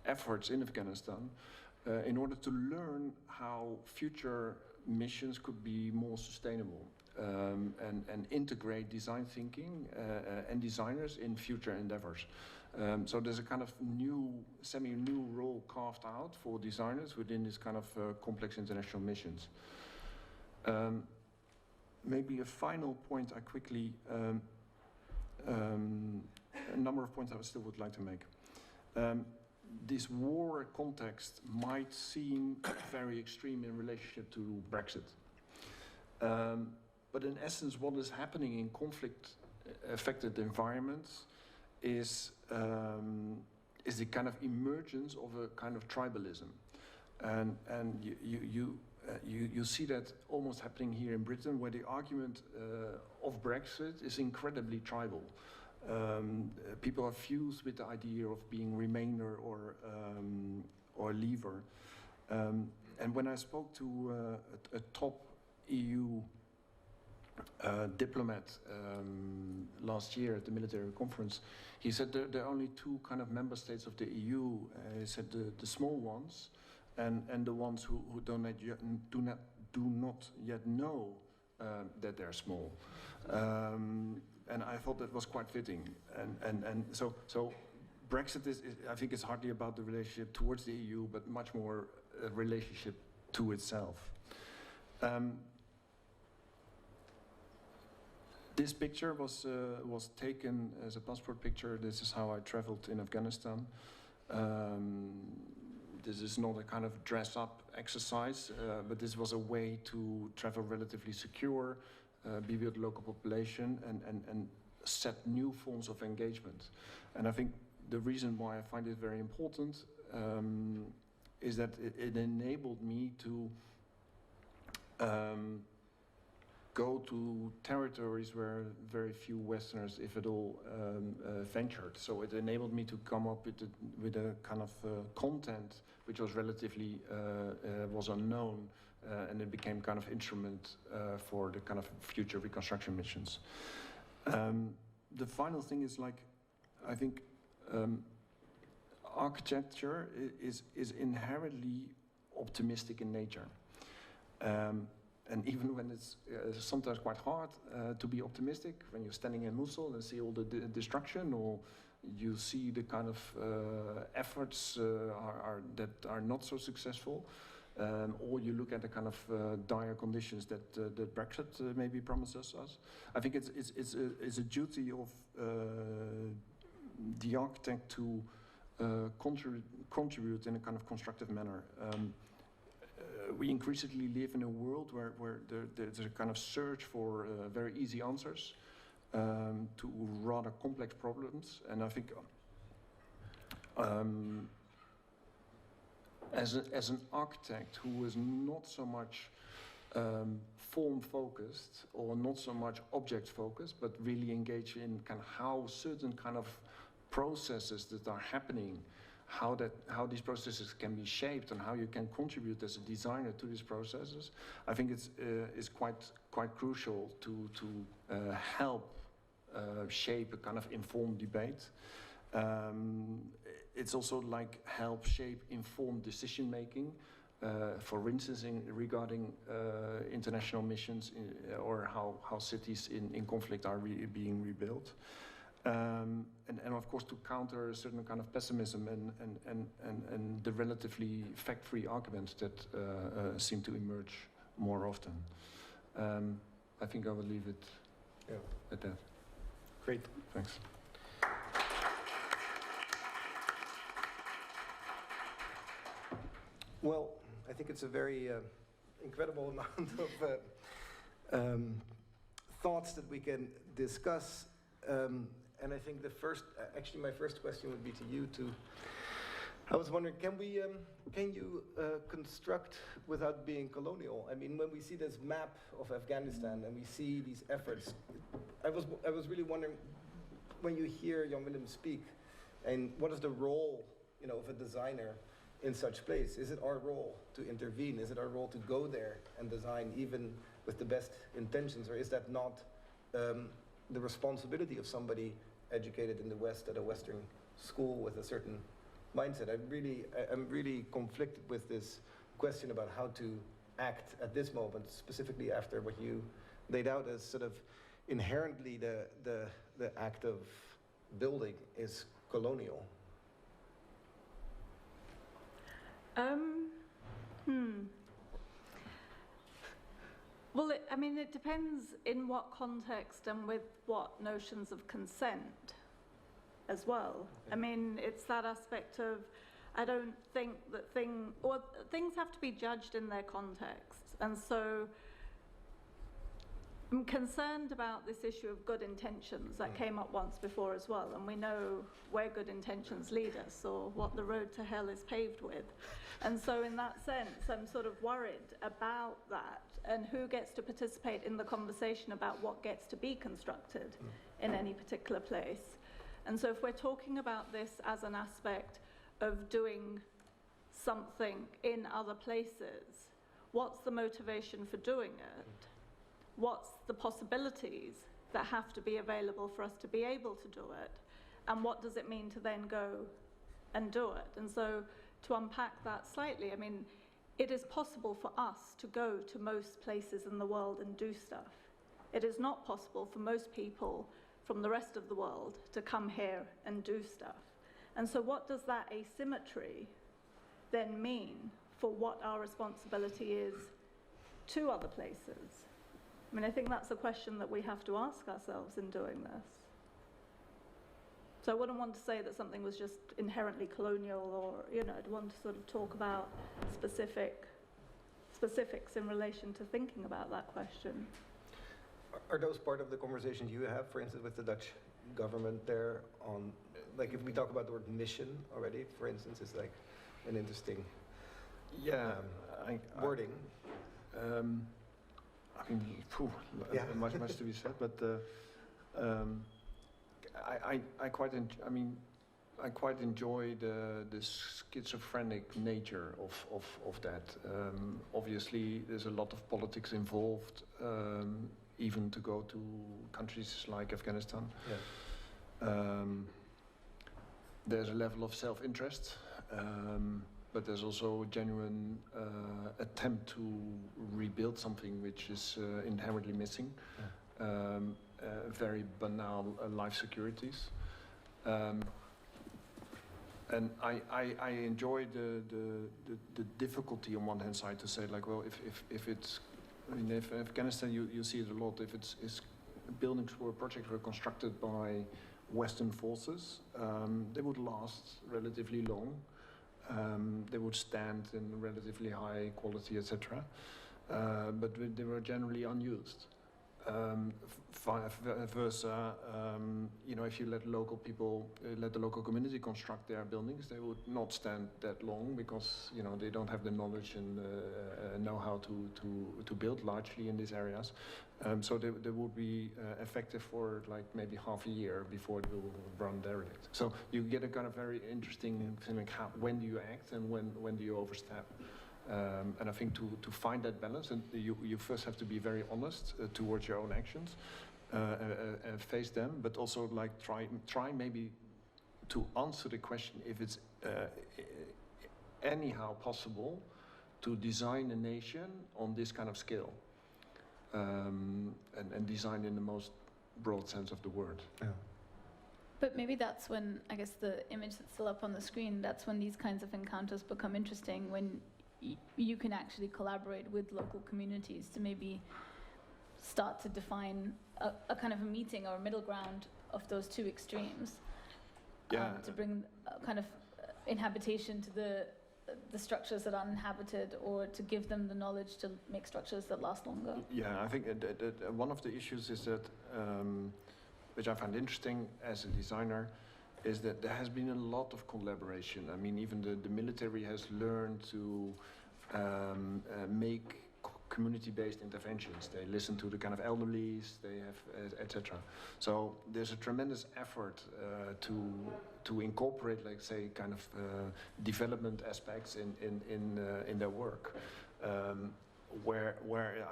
efforts in Afghanistan in order to learn how future missions could be more sustainable and integrate design thinking and designers in future endeavors. So there's a kind of new, semi-new role carved out for designers within this kind of complex international missions. Maybe a final point I quickly, a number of points I still would like to make. This war context might seem very extreme in relationship to Brexit. But in essence, what is happening in conflict-affected environments is the kind of emergence of a kind of tribalism. And you see that almost happening here in Britain, where the argument of Brexit is incredibly tribal. People are fused with the idea of being Remainer or Leaver. And when I spoke to a top EU diplomat last year at the military conference, he said there are only two kind of member states of the EU. He said the small ones and the ones who do not yet know that they're small. And I thought that was quite fitting. And so Brexit is, I think it's hardly about the relationship towards the EU, but much more a relationship to itself. This picture was taken as a passport picture. This is how I traveled in Afghanistan. This is not a kind of dress-up exercise, but this was a way to travel relatively secure, be with the local population, and set new forms of engagement. And I think the reason why I find it very important is that it enabled me to go to territories where very few Westerners, if at all, ventured. So it enabled me to come up with a kind of content which was relatively was unknown, and it became kind of instrument for the kind of future reconstruction missions. The final thing is, like, I think architecture is inherently optimistic in nature. And even when it's sometimes quite hard to be optimistic, when you're standing in Mosul and see all the destruction, or you see the kind of efforts that are not so successful, or you look at the kind of dire conditions that Brexit maybe promises us. I think it's a duty of the architect to contribute in a kind of constructive manner. We increasingly live in a world where there's a kind of search for very easy answers to rather complex problems. And I think as an architect who is not so much form-focused or not so much object-focused, but really engaged in kind of how certain kind of processes that are happening, how these processes can be shaped and how you can contribute as a designer to these processes, I think it's quite crucial to help shape a kind of informed debate. It's also like help shape informed decision making. For instance, regarding international missions or how cities in conflict are being rebuilt. And of course to counter a certain kind of pessimism and the relatively fact-free arguments that seem to emerge more often. I think I will leave it at that. Great. Thanks. Well, I think it's a very incredible amount of thoughts that we can discuss. And I think actually my first question would be to you two. I was wondering, can you construct without being colonial? I mean, when we see this map of Afghanistan and we see these efforts, I was really wondering, when you hear Jan Willem speak, and what is the role, of a designer in such place? Is it our role to intervene? Is it our role to go there and design even with the best intentions? Or is that not the responsibility of somebody educated in the West at a Western school with a certain mindset? I'm really conflicted with this question about how to act at this moment, specifically after what you laid out as sort of inherently the act of building is colonial. Well, it depends in what context and with what notions of consent as well. I mean, it's that aspect of, I don't think that things have to be judged in their context. And so I'm concerned about this issue of good intentions that came up once before as well. And we know where good intentions lead us, or what the road to hell is paved with. And so in that sense, I'm sort of worried about that and who gets to participate in the conversation about what gets to be constructed in any particular place. And so if we're talking about this as an aspect of doing something in other places, what's the motivation for doing it? What's the possibilities that have to be available for us to be able to do it? And what does it mean to then go and do it? And so to unpack that slightly, I mean, it is possible for us to go to most places in the world and do stuff. It is not possible for most people from the rest of the world to come here and do stuff. And so what does that asymmetry then mean for what our responsibility is to other places? I mean, I think that's a question that we have to ask ourselves in doing this. So I wouldn't want to say that something was just inherently colonial, or, I'd want to sort of talk about specifics in relation to thinking about that question. Are those part of the conversations you have, for instance, with the Dutch government there on, like, if we talk about the word mission already, for instance, it's like an interesting wording. Much to be said, but I quite enjoy the schizophrenic nature of that. Obviously, there's a lot of politics involved, even to go to countries like Afghanistan. Yeah. There's a level of self-interest, but there's also a genuine attempt to rebuild something which is inherently missing. Yeah. Very banal life securities. And I enjoy the difficulty on one hand side to say, like, well, if it's, if in Afghanistan you see it a lot, if it's buildings or projects were constructed by Western forces, they would last relatively long. They would stand in relatively high quality, etc. But they were generally unused. Versa, if you let local people, let the local community construct their buildings, they would not stand that long because they don't have the knowledge and know-how to build largely in these areas. So they would be effective for like maybe half a year before it will run derelict. So you get a kind of very interesting thing, like when do you act and when do you overstep? And I think to find that balance, and you first have to be very honest towards your own actions and face them, but also like try maybe to answer the question if it's anyhow possible to design a nation on this kind of scale, and design in the most broad sense of the word. Yeah. But maybe that's when, I guess, the image that's still up on the screen, that's when these kinds of encounters become interesting, when you can actually collaborate with local communities to maybe start to define a kind of a meeting or a middle ground of those two extremes. To bring a kind of inhabitation to the structures that are uninhabited, or to give them the knowledge to make structures that last longer. Yeah, I think one of the issues is that, which I find interesting as a designer, is that there has been a lot of collaboration. I mean, even the military has learned to make community-based interventions. They listen to the kind of elderlies, they have, etc. So there's a tremendous effort to incorporate, like say, kind of development aspects in their work. Where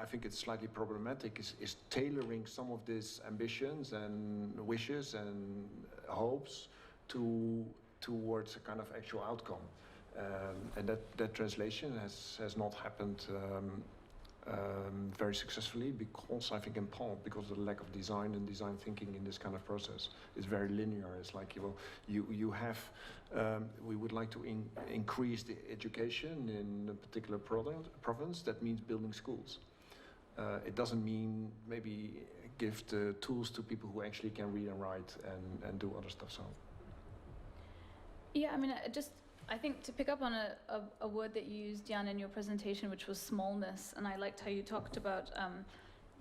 I think it's slightly problematic is tailoring some of these ambitions and wishes and hopes towards a kind of actual outcome. And that translation has not happened very successfully, because I think in part because of the lack of design and design thinking in this kind of process. It's very linear. It's like, well, you have, we would like to increase the education in a particular province. That means building schools. It doesn't mean maybe give the tools to people who actually can read and write and do other stuff. So. Yeah, I mean, I think to pick up on a word that you used, Jan, in your presentation, which was smallness, and I liked how you talked about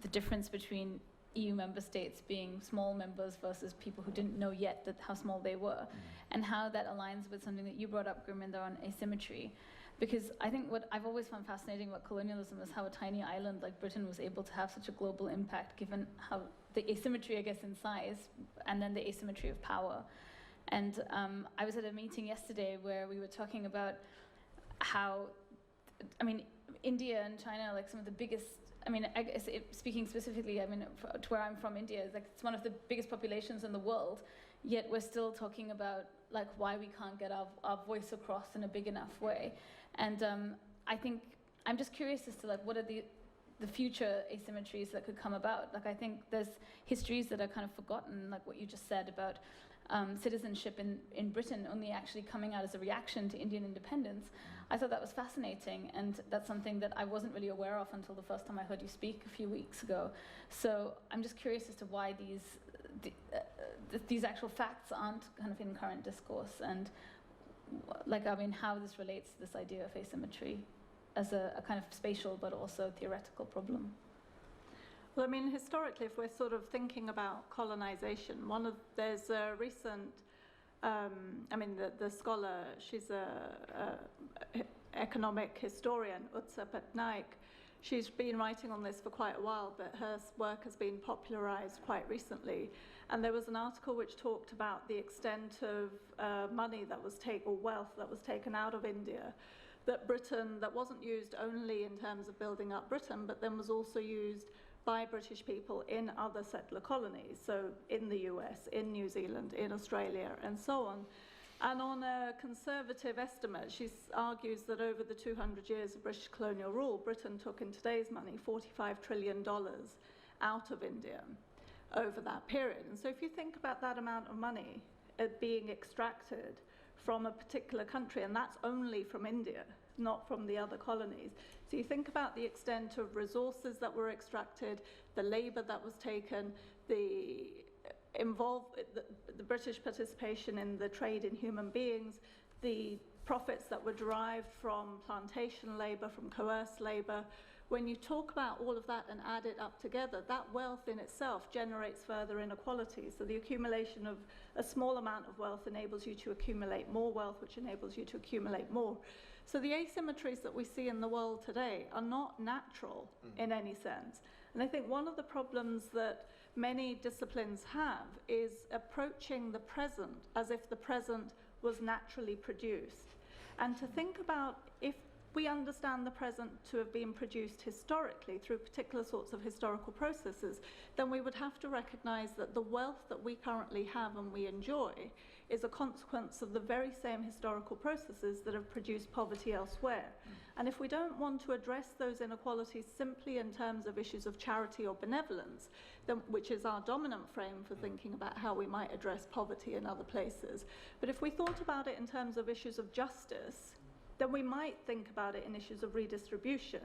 the difference between EU member states being small members versus people who didn't know yet how small they were, and how that aligns with something that you brought up, Gurminder, on asymmetry. Because I think what I've always found fascinating about colonialism is how a tiny island like Britain was able to have such a global impact, given how the asymmetry, I guess, in size, and then the asymmetry of power. And I was at a meeting yesterday where we were talking about how, I mean, India and China are like some of the biggest, I mean, I guess speaking specifically, I mean, to where I'm from, India, is like it's one of the biggest populations in the world, yet we're still talking about like why we can't get our voice across in a big enough way. And I think, I'm just curious as to like what are the future asymmetries that could come about. Like I think there's histories that are kind of forgotten, like what you just said about citizenship in Britain only actually coming out as a reaction to Indian independence. I thought that was fascinating, and that's something that I wasn't really aware of until the first time I heard you speak a few weeks ago. So I'm just curious as to why these actual facts aren't kind of in current discourse, and like, I mean, how this relates to this idea of asymmetry as a kind of spatial but also theoretical problem. Well, I mean, historically, if we're sort of thinking about colonization, there's a recent, I mean, the scholar, she's a economic historian, Utsa Patnaik. She's been writing on this for quite a while, but her work has been popularized quite recently. And there was an article which talked about the extent of money that was or wealth that was taken out of India, that wasn't used only in terms of building up Britain, but then was also used by British people in other settler colonies, so in the US, in New Zealand, in Australia, and so on. And on a conservative estimate, she argues that over the 200 years of British colonial rule, Britain took, in today's money, $45 trillion out of India over that period. And so if you think about that amount of money being extracted from a particular country, and that's only from India, not from the other colonies. So you think about the extent of resources that were extracted, the labor that was taken, the British participation in the trade in human beings, the profits that were derived from plantation labor, from coerced labor. When you talk about all of that and add it up together, that wealth in itself generates further inequality. So the accumulation of a small amount of wealth enables you to accumulate more wealth, which enables you to accumulate more. So the asymmetries that we see in the world today are not natural in any sense. And I think one of the problems that many disciplines have is approaching the present as if the present was naturally produced. And to think about, if we understand the present to have been produced historically through particular sorts of historical processes, then we would have to recognize that the wealth that we currently have and we enjoy is a consequence of the very same historical processes that have produced poverty elsewhere. And if we don't want to address those inequalities simply in terms of issues of charity or benevolence, then, which is our dominant frame for thinking about how we might address poverty in other places, but if we thought about it in terms of issues of justice, then we might think about it in issues of redistribution.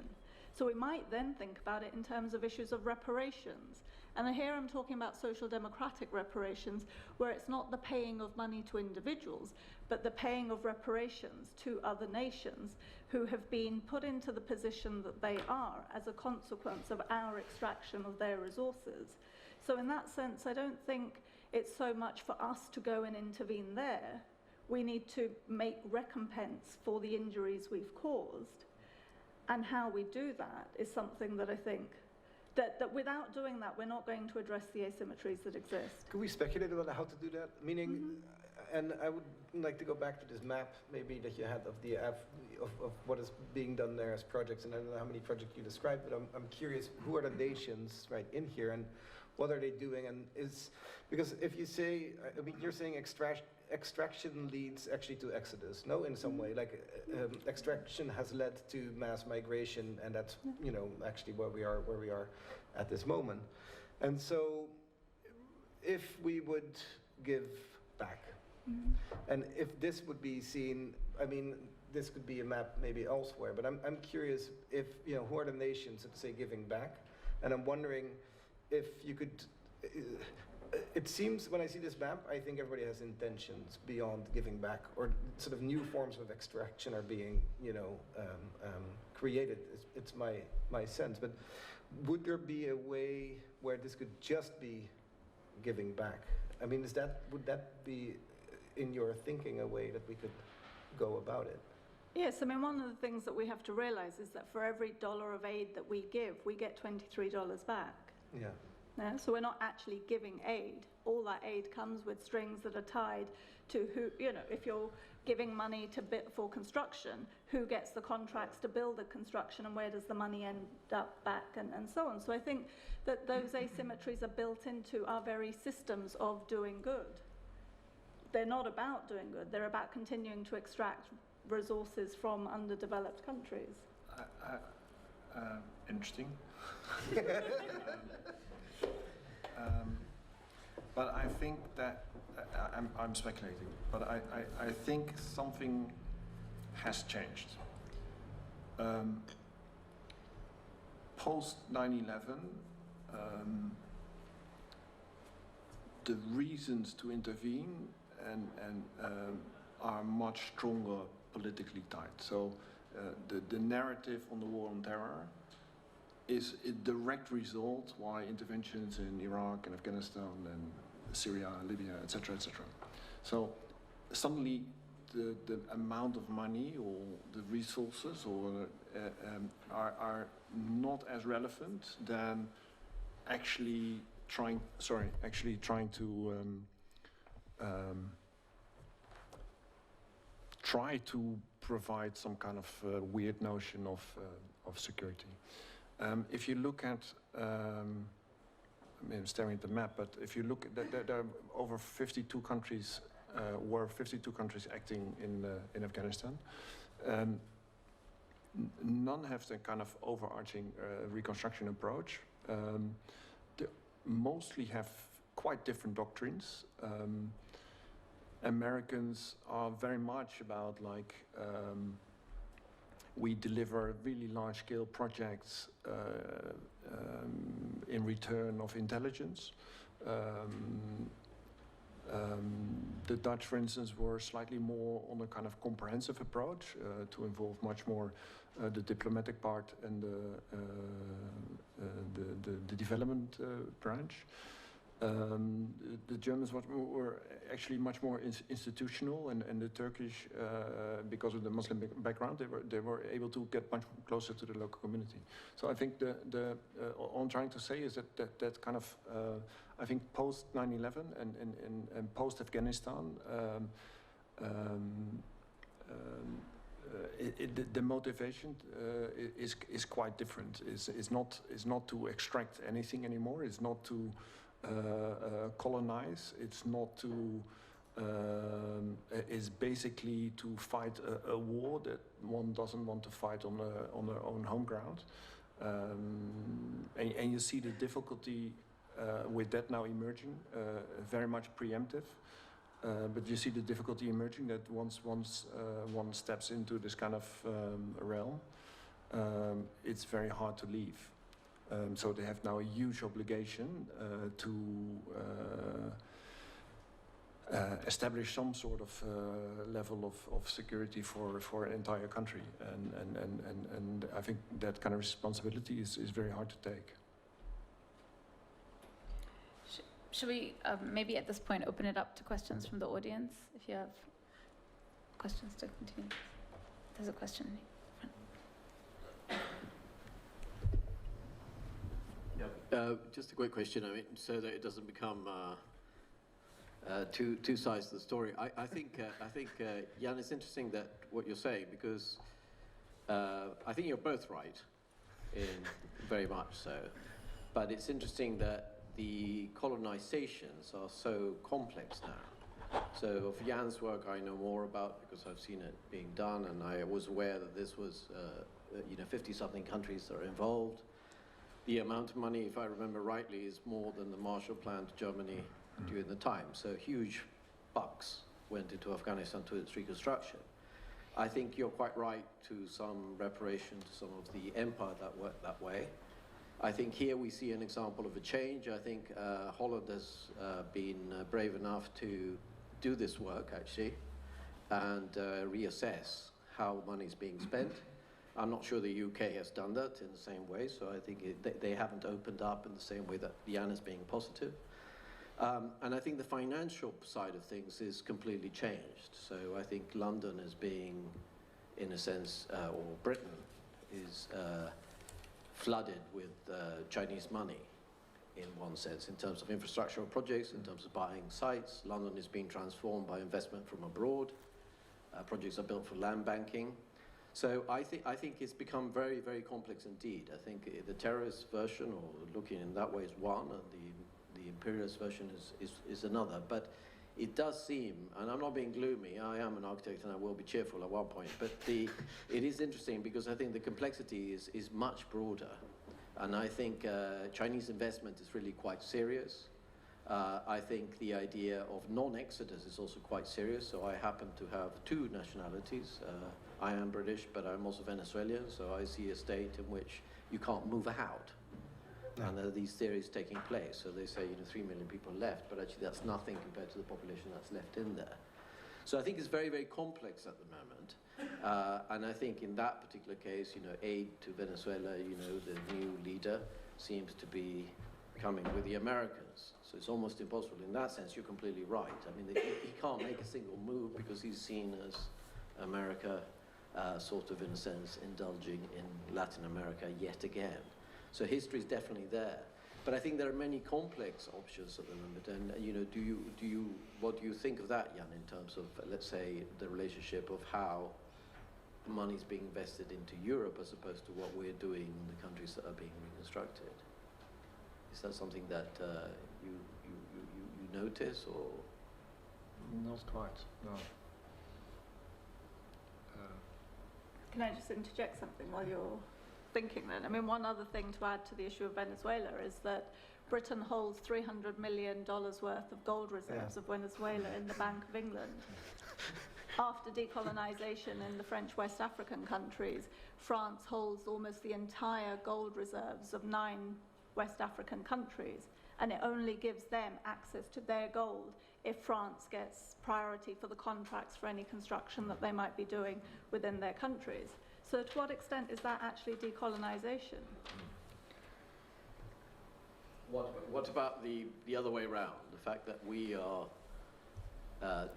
So we might then think about it in terms of issues of reparations. And here I'm talking about social democratic reparations, where it's not the paying of money to individuals, but the paying of reparations to other nations who have been put into the position that they are as a consequence of our extraction of their resources. So in that sense, I don't think it's so much for us to go and intervene there. We need to make recompense for the injuries we've caused. and how we do that is something that I think that without doing that, we're not going to address the asymmetries that exist. Could we speculate about how to do that? Meaning, and I would like to go back to this map maybe that you had of the of what is being done there as projects, and I don't know how many projects you described, but I'm curious, who are the nations right in here, and what are they doing? And because if you say, I mean, you're saying extraction leads actually to exodus, no, in some way, like extraction has led to mass migration, and that's actually where we are at this moment. And so, if we would give back, and if this would be seen, I mean, this could be a map maybe elsewhere, but I'm curious if who are the nations that say giving back, and I'm wondering if you could. It seems when I see this map, I think everybody has intentions beyond giving back, or sort of new forms of extraction are being, created. It's my sense. But would there be a way where this could just be giving back? I mean, would that be, in your thinking, a way that we could go about it? Yes, I mean, one of the things that we have to realize is that for every $1 of aid that we give, we get $23 back. Yeah. No? So we're not actually giving aid. All that aid comes with strings that are tied to who, if you're giving money for construction, who gets the contracts to build the construction, and where does the money end up back, and so on. So I think that those asymmetries are built into our very systems of doing good. They're not about doing good. They're about continuing to extract resources from underdeveloped countries. Interesting. But I think that I'm speculating, but I think something has changed. Post 9/11, the reasons to intervene and are much stronger politically tied. So the narrative on the war on terror is a direct result why interventions in Iraq and Afghanistan and Syria, Libya, etc., etc. So suddenly the amount of money or the resources are not as relevant than actually trying to provide some kind of weird notion of security. If you look at, I'm staring at the map, but if you look at, there are over 52 countries, were 52 countries acting in Afghanistan. None have the kind of overarching reconstruction approach. They mostly have quite different doctrines. Americans are very much about we deliver really large-scale projects in return of intelligence. The Dutch, for instance, were slightly more on a kind of comprehensive approach to involve much more the diplomatic part and the development branch. The Germans were actually much more institutional, and the Turkish, because of the Muslim background, they were able to get much closer to the local community. So I think all I'm trying to say is that kind of I think post 9/11 and post Afghanistan, the motivation is quite different. It's not to extract anything anymore. It's not to colonize. It's not to. Is basically to fight a war that one doesn't want to fight on their own home ground, and you see the difficulty with that now emerging, very much preemptive. But you see the difficulty emerging that once one steps into this kind of realm, it's very hard to leave. So they have now a huge obligation to establish some sort of level of security for an entire country, and I think that kind of responsibility is very hard to take. Should we maybe at this point open it up to questions from the audience? If you have questions to continue. There's a question in front. Just a quick question, I mean, so that it doesn't become two sides to the story. I think, Jan, it's interesting that what you're saying, because I think you're both right, very much so. But it's interesting that the colonizations are so complex now. So of Jan's work I know more about because I've seen it being done, and I was aware that this was, 50-something countries that are involved. The amount of money, if I remember rightly, is more than the Marshall Plan to Germany during the time. So huge bucks went into Afghanistan to its reconstruction. I think you're quite right to some reparation to some of the empire that worked that way. I think here we see an example of a change. I think Holland has been brave enough to do this work, actually, and reassess how money is being spent. I'm not sure the UK has done that in the same way, so I think they haven't opened up in the same way that Jan is being positive. And I think the financial side of things is completely changed. So I think London is being, in a sense, or Britain is flooded with Chinese money in one sense, in terms of infrastructural projects, in terms of buying sites. London is being transformed by investment from abroad. Projects are built for land banking. So I think it's become very, very complex indeed. I think the terrorist version, or looking in that way, is one, and the imperialist version is another. But it does seem, and I'm not being gloomy, I am an architect and I will be cheerful at one point, but it is interesting because I think the complexity is much broader. And I think Chinese investment is really quite serious. I think the idea of non-exodus is also quite serious. So I happen to have two nationalities. I am British, but I'm also Venezuelan. So I see a state in which you can't move out. No. And there are these theories taking place. So they say, 3 million people left, but actually that's nothing compared to the population that's left in there. So I think it's very, very complex at the moment. And I think in that particular case, aid to Venezuela, the new leader seems to be coming with the Americans. So it's almost impossible. In that sense, you're completely right. I mean, he can't make a single move because he's seen as America sort of, in a sense, indulging in Latin America yet again. So history is definitely there. But I think there are many complex options at the moment. And, what do you think of that, Jan, in terms of, let's say, the relationship of how money is being invested into Europe as opposed to what we're doing in the countries that are being reconstructed? Is that something that you notice, or? Not quite, no. Can I just interject something while you're thinking then? I mean, one other thing to add to the issue of Venezuela is that Britain holds $300 million worth of gold reserves of Venezuela in the Bank of England. After decolonisation in the French West African countries, France holds almost the entire gold reserves of 9 West African countries, and it only gives them access to their gold if France gets priority for the contracts for any construction that they might be doing within their countries. So to what extent is that actually decolonisation? What about the other way around? The fact that we are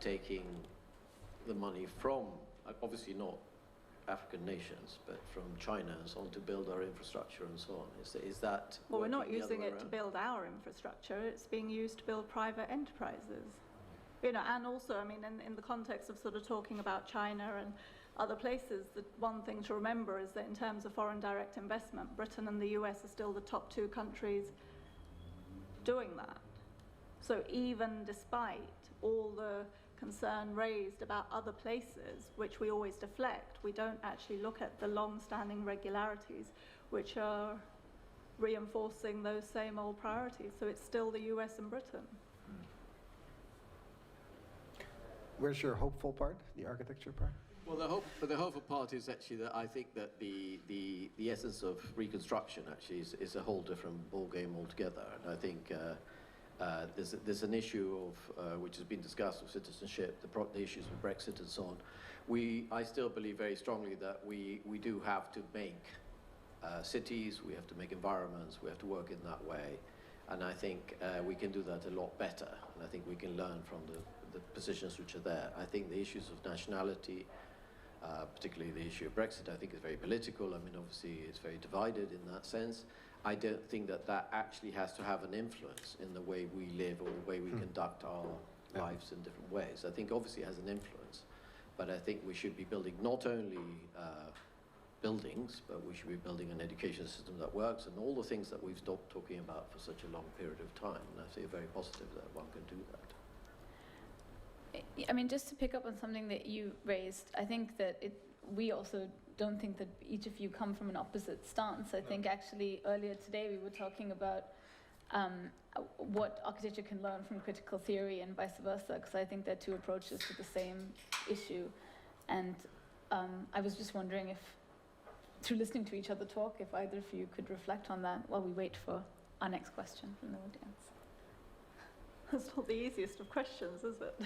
taking the money from, obviously not African nations, but from China and so on, to build our infrastructure and so on. Is that? Well, we're not using it to build our infrastructure. It's being used to build private enterprises. And also, I mean, in the context of sort of talking about China and other places, the one thing to remember is that in terms of foreign direct investment, Britain and the US are still the top 2 countries doing that. So even despite all the concern raised about other places, which we always deflect, we don't actually look at the long-standing regularities which are reinforcing those same old priorities. So it's still the US and Britain. Where's your hopeful part, the architecture part? Well, the hopeful part is actually that I think that the essence of reconstruction actually is a whole different ballgame altogether. And I think there's an issue of which has been discussed of citizenship, the issues with Brexit and so on. I still believe very strongly that we do have to make cities, we have to make environments, we have to work in that way. And I think we can do that a lot better. And I think we can learn from the positions which are there. I think the issues of nationality, particularly the issue of Brexit, I think is very political. I mean, obviously it's very divided in that sense. I don't think that that actually has to have an influence in the way we live or the way we conduct our lives in different ways. I think obviously it has an influence, but I think we should be building not only buildings, but we should be building an education system that works and all the things that we've stopped talking about for such a long period of time. And I see it very positive that one can do that. I mean, just to pick up on something that you raised, I think that we also don't think that each of you come from an opposite stance. I think actually earlier today we were talking about what architecture can learn from critical theory and vice versa, because I think they're two approaches to the same issue. And I was just wondering if, through listening to each other talk, if either of you could reflect on that while we wait for our next question from the audience. That's not the easiest of questions, is it?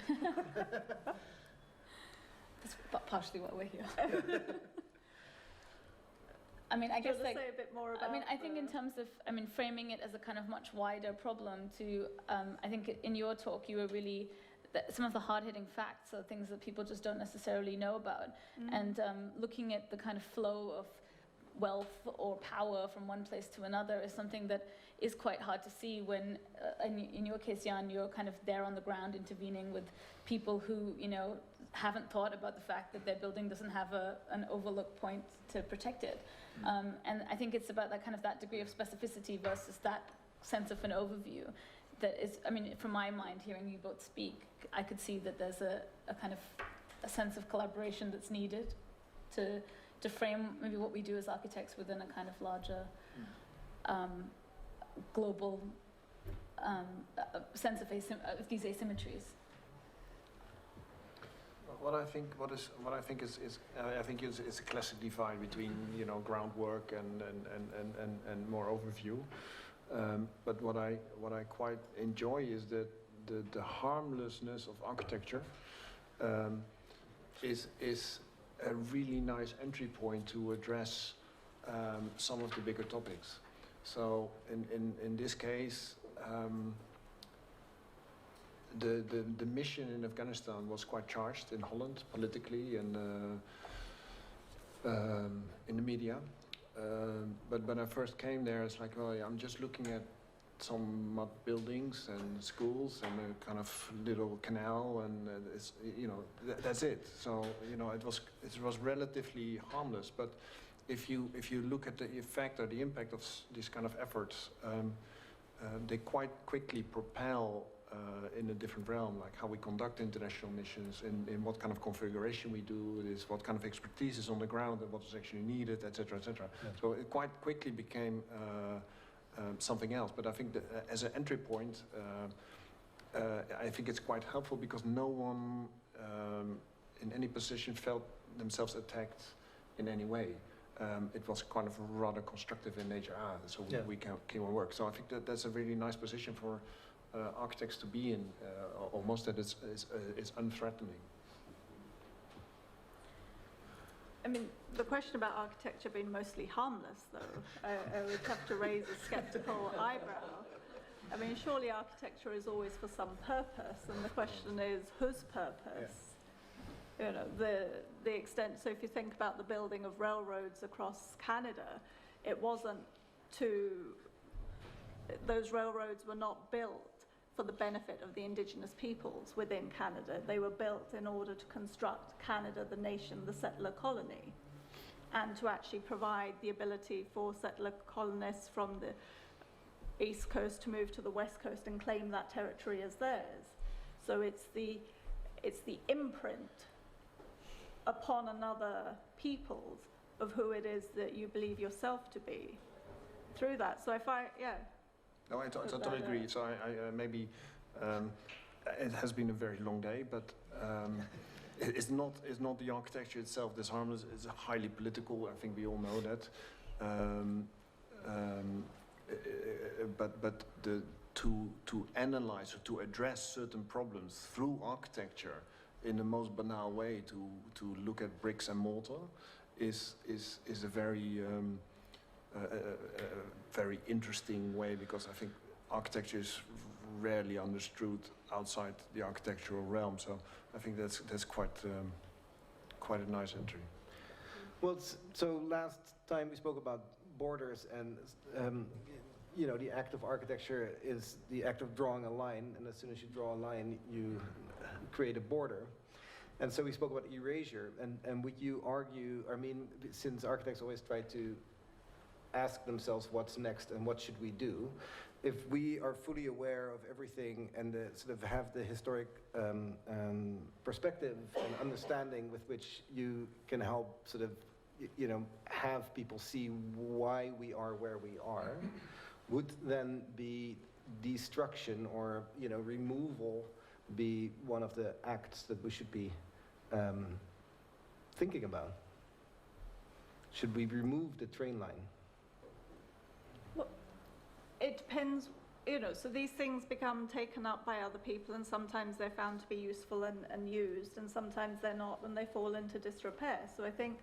That's partially why we're here. I mean, I Do you guess want to like, say a bit more about I mean, I think in terms of, I mean, framing it as a kind of much wider problem to, I think in your talk you were really, some of the hard-hitting facts are things that people just don't necessarily know about. And looking at the kind of flow of wealth or power from one place to another is something that is quite hard to see when, in your case, Jan, you're kind of there on the ground intervening with people who, you know, haven't thought about the fact that their building doesn't have an overlook point to protect it. And I think it's about that kind of that degree of specificity versus that sense of an overview that is, I mean, from my mind, hearing you both speak, I could see that there's a kind of a sense of collaboration that's needed to frame maybe what we do as architects within a kind of larger global sense of these asymmetries. What I think is I think is a classic divide between, you know, groundwork and more overview. But what I quite enjoy is that the harmlessness of architecture is a really nice entry point to address some of the bigger topics. So in this case, the mission in Afghanistan was quite charged in Holland politically and in the media. But when I first came there, it's like, well, I'm just looking at some mud buildings and schools and a kind of little canal, and it's, you know, that's it. So, you know, it was relatively harmless. But if you look at the effect or the impact of these kind of efforts, they quite quickly propel in a different realm, like how we conduct international missions, in what kind of configuration we do this, what kind of expertise is on the ground and what is actually needed, etc., etc. Yeah. So it quite quickly became something else. But I think that as an entry point, I think it's quite helpful because no one in any position felt themselves attacked in any way. It was kind of rather constructive in nature. So we came and work. So I think that's a really nice position for architects to be in, almost that it's unthreatening. I mean, the question about architecture being mostly harmless, though, I would have to raise a sceptical eyebrow. I mean, surely architecture is always for some purpose, and the question is, whose purpose? Yeah. You know, the extent, so if you think about the building of railroads across Canada, it wasn't those railroads were not built for the benefit of the indigenous peoples within Canada. They were built in order to construct Canada, the nation, the settler colony, and to actually provide the ability for settler colonists from the East Coast to move to the West Coast and claim that territory as theirs. So it's the imprint upon another peoples of who it is that you believe yourself to be through that. So No, I totally agree. So I maybe it has been a very long day, but it's not the architecture itself that's harmless. It's highly political. I think we all know that. But to analyze or to address certain problems through architecture in the most banal way, to look at bricks and mortar, is a very very interesting way, because I think architecture is rarely understood outside the architectural realm. So I think that's quite a nice entry. Well, so last time we spoke about borders and you know, the act of architecture is the act of drawing a line, and as soon as you draw a line, you create a border. And so we spoke about erasure, and would you argue, I mean, since architects always try to ask themselves what's next and what should we do, if we are fully aware of everything and sort of have the historic perspective and understanding with which you can help sort of, you know, have people see why we are where we are, would then be destruction or, you know, removal be one of the acts that we should be thinking about? Should we remove the train line? Well, it depends, you know, so these things become taken up by other people, and sometimes they're found to be useful and used, and sometimes they're not, and they fall into disrepair. So I think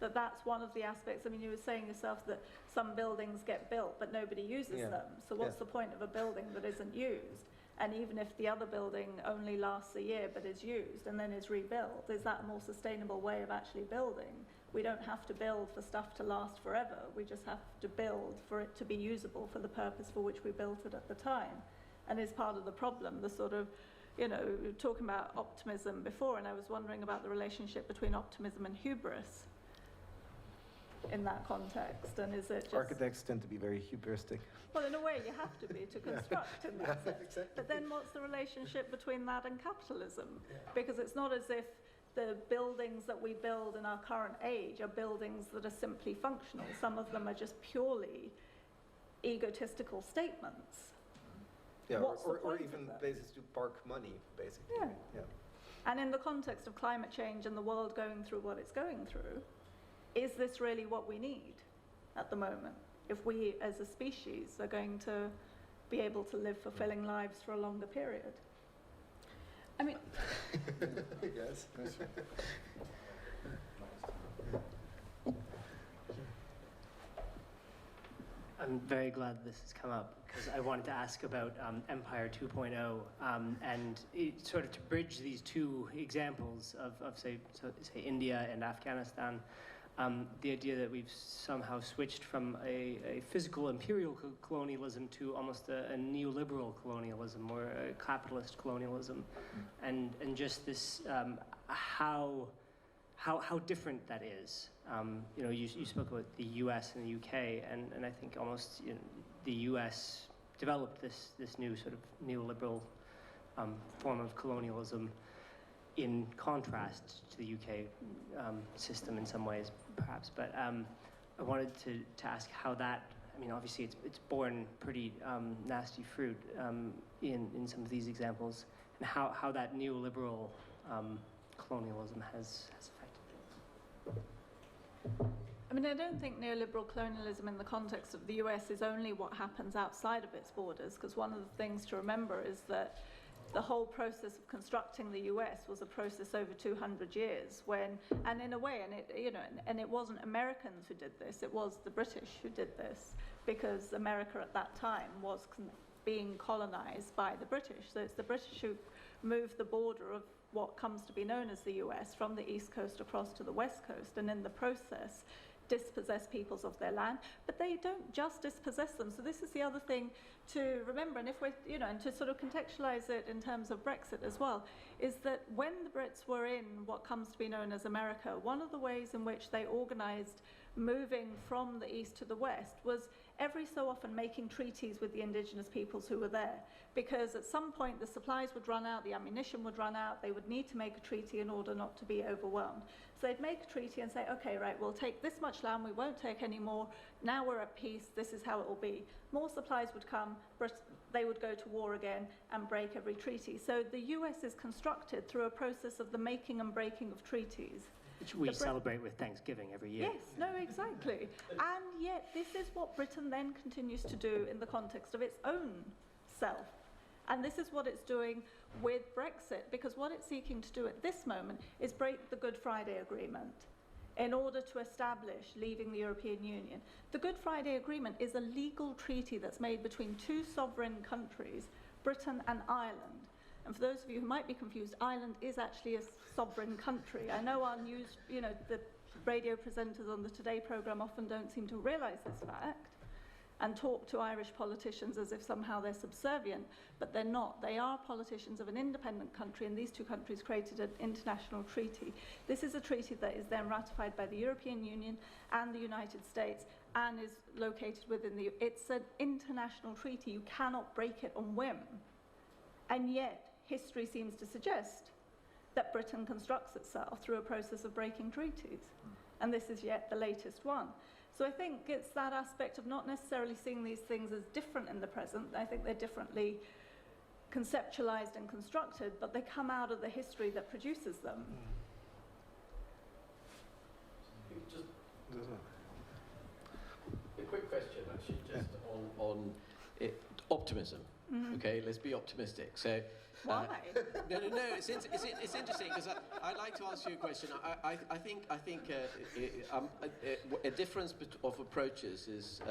that that's one of the aspects. I mean, you were saying yourself that some buildings get built, but nobody uses them. So what's the point of a building that isn't used? And even if the other building only lasts a year but is used and then is rebuilt, is that a more sustainable way of actually building? We don't have to build for stuff to last forever. We just have to build for it to be usable for the purpose for which we built it at the time. And is part of the problem, the sort of, you know, talking about optimism before, and I was wondering about the relationship between optimism and hubris in that context. And is it just... Architects tend to be very hubristic. Well, in a way, you have to be to construct in that sense. Exactly. But then what's the relationship between that and capitalism? Because it's not as if the buildings that we build in our current age are buildings that are simply functional. Some of them are just purely egotistical statements. Yeah, What's the or point of even that? places to park money, basically. Yeah. Yeah. And in the context of climate change and the world going through what it's going through, is this really what we need at the moment? If we as a species are going to be able to live fulfilling lives for a longer period? I mean... Yes. I'm very glad this has come up because I wanted to ask about Empire 2.0 and sort of to bridge these two examples of say India and Afghanistan. The idea that we've somehow switched from a physical imperial colonialism to almost a neoliberal colonialism or a capitalist colonialism, and just this how different that is. You know, you spoke about the U.S. and the U.K. and I think almost, you know, the U.S. developed this new sort of neoliberal form of colonialism, in contrast to the UK system in some ways, perhaps. But I wanted to ask how that, I mean, obviously it's borne pretty nasty fruit in some of these examples, and how that neoliberal colonialism has affected it. I mean, I don't think neoliberal colonialism in the context of the US is only what happens outside of its borders, because one of the things to remember is that the whole process of constructing the US was a process over 200 years and in a way, and it, you know, and it wasn't Americans who did this, it was the British who did this, because America at that time was being colonized by the British. So it's the British who moved the border of what comes to be known as the US from the East Coast across to the West Coast, and in the process dispossess peoples of their land, but they don't just dispossess them. So this is the other thing to remember, and if we're, you know, and to sort of contextualize it in terms of Brexit as well, is that when the Brits were in what comes to be known as America, one of the ways in which they organized moving from the east to the west was every so often making treaties with the indigenous peoples who were there, because at some point the supplies would run out, the ammunition would run out, they would need to make a treaty in order not to be overwhelmed. So they'd make a treaty and say, okay, right, we'll take this much land, we won't take any more, now we're at peace, this is how it will be. More supplies would come, they would go to war again and break every treaty. So the US is constructed through a process of the making and breaking of treaties. Which we celebrate with Thanksgiving every year. Yes, no, exactly. And yet this is what Britain then continues to do in the context of its own self. And this is what it's doing with Brexit, because what it's seeking to do at this moment is break the Good Friday Agreement in order to establish leaving the European Union. The Good Friday Agreement is a legal treaty that's made between two sovereign countries, Britain and Ireland. And for those of you who might be confused, Ireland is actually a sovereign country. I know our news, the radio presenters on the Today programme often don't seem to realise this fact and talk to Irish politicians as if somehow they're subservient, but they're not. They are politicians of an independent country, and these two countries created an international treaty. This is a treaty that is then ratified by the European Union and the United States and is located within the... It's an international treaty. You cannot break it on whim. And yet, history seems to suggest that Britain constructs itself through a process of breaking treaties. And this is yet the latest one. So I think it's that aspect of not necessarily seeing these things as different in the present. I think they're differently conceptualized and constructed, but they come out of the history that produces them. Just a quick question, actually, just on optimism. Okay, let's be optimistic. So, Why? no. It's interesting because I'd like to ask you a question. I think a difference of approaches is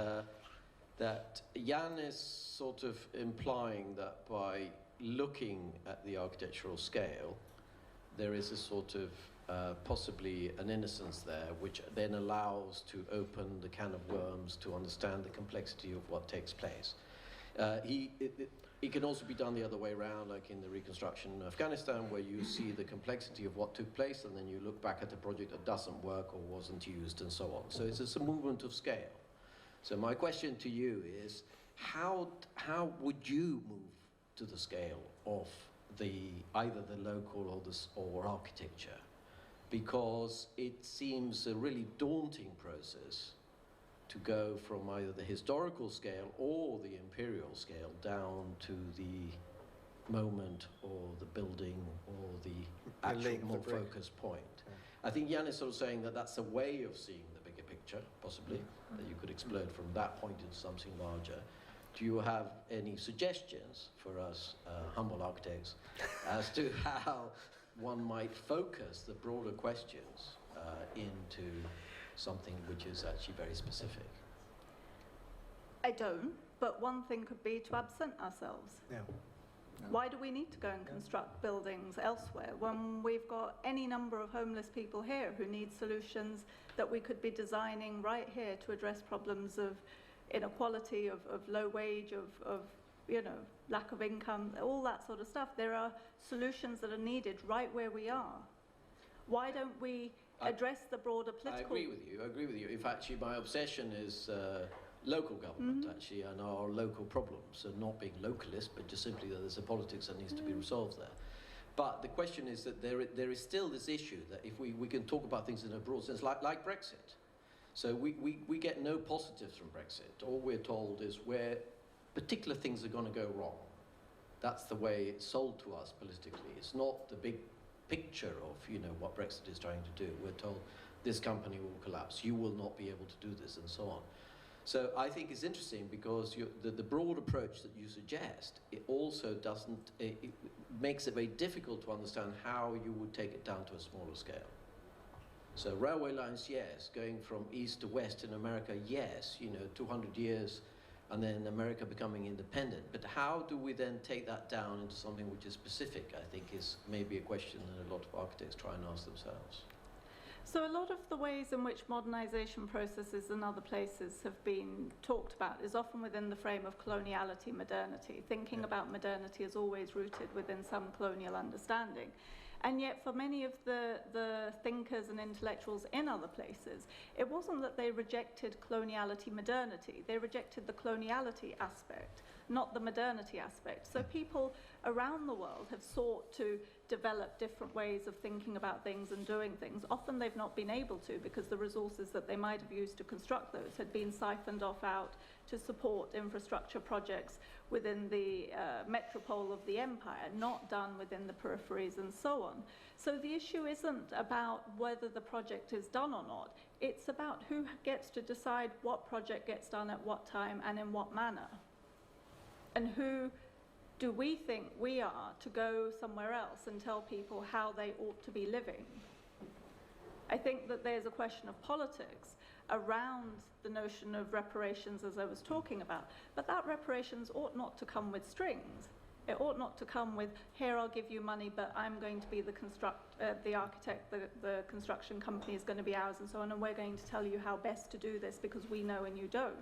that Jan is sort of implying that by looking at the architectural scale, there is a sort of possibly an innocence there, which then allows to open the can of worms to understand the complexity of what takes place. It can also be done the other way around, like in the reconstruction in Afghanistan, where you see the complexity of what took place, and then you look back at a project that doesn't work or wasn't used, and so on. So it's a movement of scale. So my question to you is, how would you move to the scale of either the local or architecture? Because it seems a really daunting process to go from either the historical scale or the imperial scale down to the moment or the building or the actual more focused point. Yeah. I think Jan is sort of saying that that's a way of seeing the bigger picture, possibly, that you could explode from that point into something larger. Do you have any suggestions for us humble architects as to how one might focus the broader questions into something which is actually very specific? I don't, but one thing could be to absent ourselves. Yeah. Why do we need to go and construct buildings elsewhere when we've got any number of homeless people here who need solutions that we could be designing right here to address problems of inequality, of low wage, of lack of income, all that sort of stuff? There are solutions that are needed right where we are. Why don't we address the broader political... I agree with you. If actually my obsession is local government, actually, and our local problems, so not being localist, but just simply that there's a politics that needs to be resolved there. But the question is that there is still this issue that if we can talk about things in a broad sense, like Brexit. So we get no positives from Brexit. All we're told is where particular things are going to go wrong. That's the way it's sold to us politically. It's not the big picture of what Brexit is trying to do. We're told this company will collapse, you will not be able to do this, and so on. So I think it's interesting because the broad approach that you suggest, it also doesn't, it makes it very difficult to understand how you would take it down to a smaller scale. So railway lines, yes. Going from east to west in America, yes. 200 years and then America becoming independent. But how do we then take that down into something which is specific, I think is maybe a question that a lot of architects try and ask themselves. So a lot of the ways in which modernisation processes in other places have been talked about is often within the frame of coloniality, modernity. Thinking about modernity is always rooted within some colonial understanding. And yet for many of the thinkers and intellectuals in other places, it wasn't that they rejected coloniality, modernity. They rejected the coloniality aspect, not the modernity aspect. So people around the world have sought to develop different ways of thinking about things and doing things. Often they've not been able to because the resources that they might have used to construct those had been siphoned off out to support infrastructure projects within the metropole of the empire, not done within the peripheries and so on. So the issue isn't about whether the project is done or not. It's about who gets to decide what project gets done at what time and in what manner. And who do we think we are to go somewhere else and tell people how they ought to be living? I think that there's a question of politics around the notion of reparations, as I was talking about, but that reparations ought not to come with strings. It ought not to come with, here I'll give you money, but I'm going to be the architect, the construction company is going to be ours and so on, and we're going to tell you how best to do this because we know and you don't.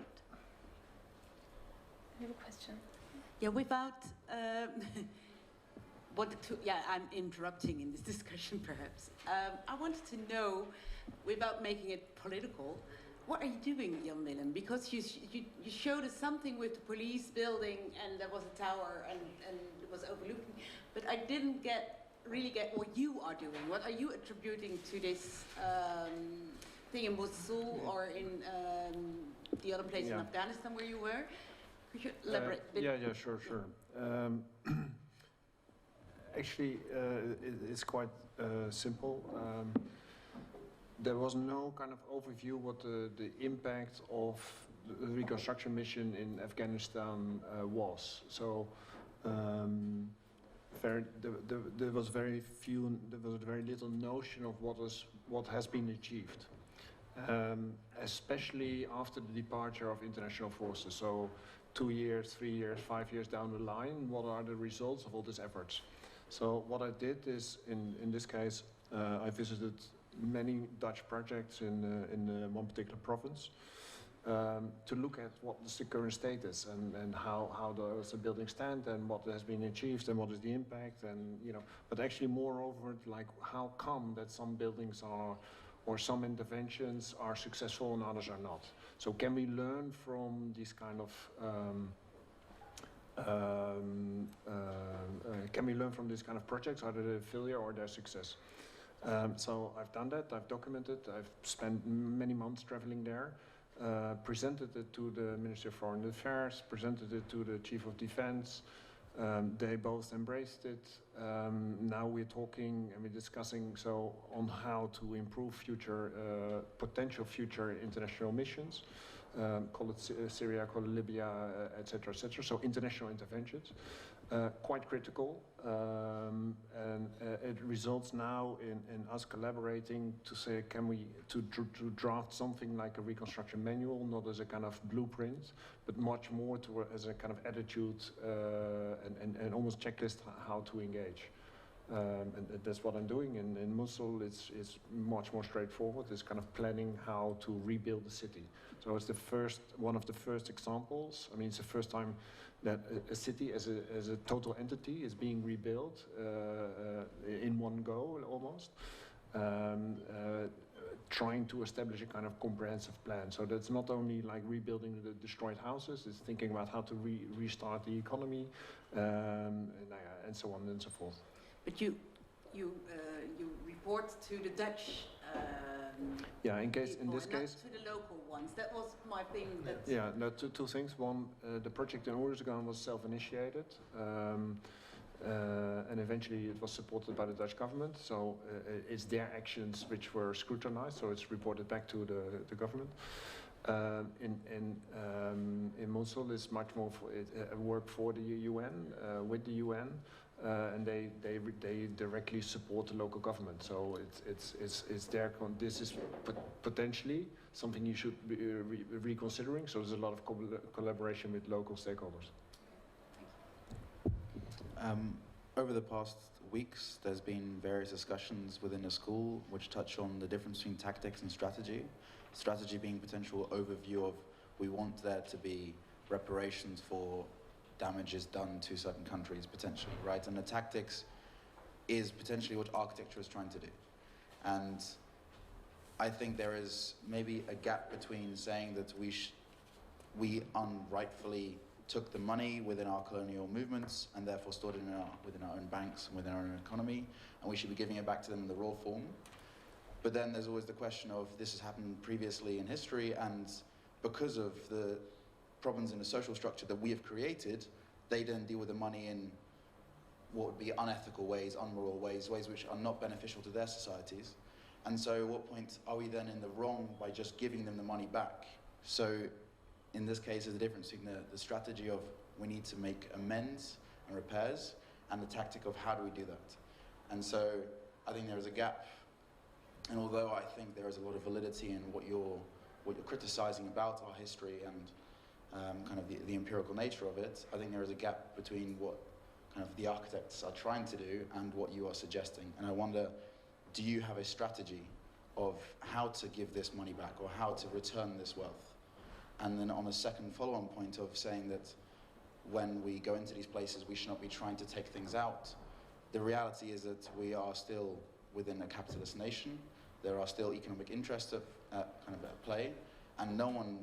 I have a question. Yeah, without, I'm interrupting in this discussion perhaps. I wanted to know, without making it political, what are you doing, Jan Willem? Because you showed us something with the police building and there was a tower and it was overlooking, but I didn't really get what you are doing. What are you attributing to this thing in Mosul or in the other place in Afghanistan where you were? Could you elaborate a bit? Yeah, sure. Actually, it's quite simple. There was no kind of overview what the impact of the reconstruction mission in Afghanistan was. So there was very little notion of what has been achieved, especially after the departure of international forces. So 2 years, 3 years, 5 years down the line, what are the results of all these efforts? So what I did is, in this case, I visited many Dutch projects in one particular province to look at what is the current status and how does the building stand and what has been achieved and what is the impact, and but actually moreover, like how come that some buildings are or some interventions are successful and others are not. So can we learn from these kind of projects, either their failure or their success? So I've done that, I've documented, I've spent many months traveling there, presented it to the Ministry of Foreign Affairs, presented it to the Chief of Defense. They both embraced it. Now we're talking and we're discussing on how to improve potential future international missions. Call it Syria, call it Libya, etc., etc. So international interventions, quite critical, and it results now in us collaborating to say, to draft something like a reconstruction manual, not as a kind of blueprint, but much more as a kind of attitude and almost checklist how to engage. And that's what I'm doing. In Mosul, it's much more straightforward. It's kind of planning how to rebuild the city. So it's one of the first examples. I mean, it's the first time that a city as a total entity is being rebuilt in one go, almost. Trying to establish a kind of comprehensive plan. So that's not only like rebuilding the destroyed houses, it's thinking about how to restart the economy, and so on and so forth. But you report to the Dutch. In this case, not case, to the local ones. That was my thing. Two things. One, the project in Oersgan was self-initiated, and eventually it was supported by the Dutch government. So it's their actions which were scrutinized. So it's reported back to the government. In Mosul, it's much more work for the UN, with the UN. And they directly support the local government. So it's their this is potentially something you should be reconsidering. So there's a lot of collaboration with local stakeholders. Over the past weeks, there's been various discussions within the school which touch on the difference between tactics and strategy. Strategy being potential overview of, we want there to be reparations for damages done to certain countries, potentially, right? And the tactics is potentially what architecture is trying to do. And I think there is maybe a gap between saying that we unrightfully took the money within our colonial movements and therefore stored it within our own banks and within our own economy, and we should be giving it back to them in the raw form. But then there's always the question of, this has happened previously in history, and because of the problems in the social structure that we have created, they then deal with the money in what would be unethical ways, unmoral ways which are not beneficial to their societies. And so at what point are we then in the wrong by just giving them the money back? So in this case, there's a difference between the strategy of, we need to make amends and repairs, and the tactic of, how do we do that? And so I think there is a gap. And although I think there is a lot of validity in what you're criticizing about our history and kind of the empirical nature of it, I think there is a gap between what kind of the architects are trying to do and what you are suggesting. And I wonder, do you have a strategy of how to give this money back or how to return this wealth? And then on a second follow-on point of saying that when we go into these places, we should not be trying to take things out. The reality is that we are still within a capitalist nation. There are still economic interests at play, and no one,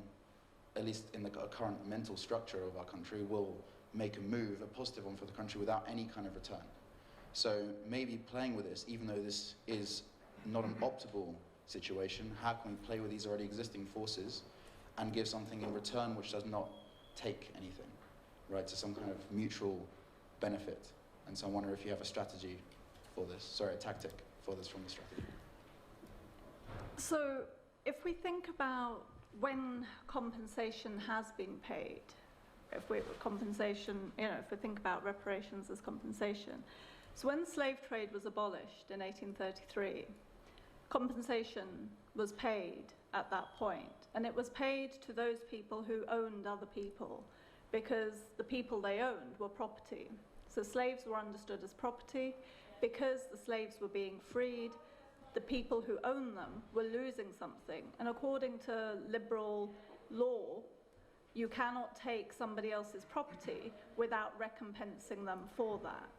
at least in the current mental structure of our country, will make a move, a positive one for the country, without any kind of return. So maybe playing with this, even though this is not an optimal situation, how can we play with these already existing forces and give something in return which does not take anything, right? So some kind of mutual benefit. And so I wonder if you have a strategy for this, sorry, a tactic for this from the strategy. So if we think about when compensation has been paid, if we think about reparations as compensation. So when the slave trade was abolished in 1833, compensation was paid at that point, and it was paid to those people who owned other people, because the people they owned were property. So slaves were understood as property. Because the slaves were being freed, the people who owned them were losing something. And according to liberal law, you cannot take somebody else's property without recompensing them for that.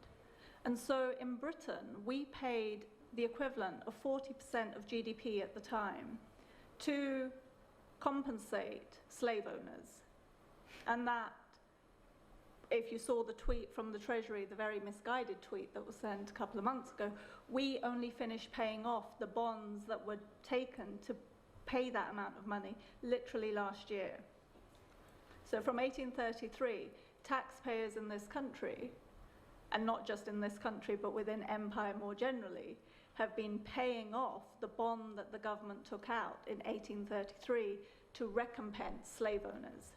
And so in Britain, we paid the equivalent of 40% of GDP at the time to compensate slave owners. And that, if you saw the tweet from the Treasury, the very misguided tweet that was sent a couple of months ago, we only finished paying off the bonds that were taken to pay that amount of money literally last year. So from 1833, taxpayers in this country, and not just in this country, but within empire more generally, have been paying off the bond that the government took out in 1833 to recompense slave owners.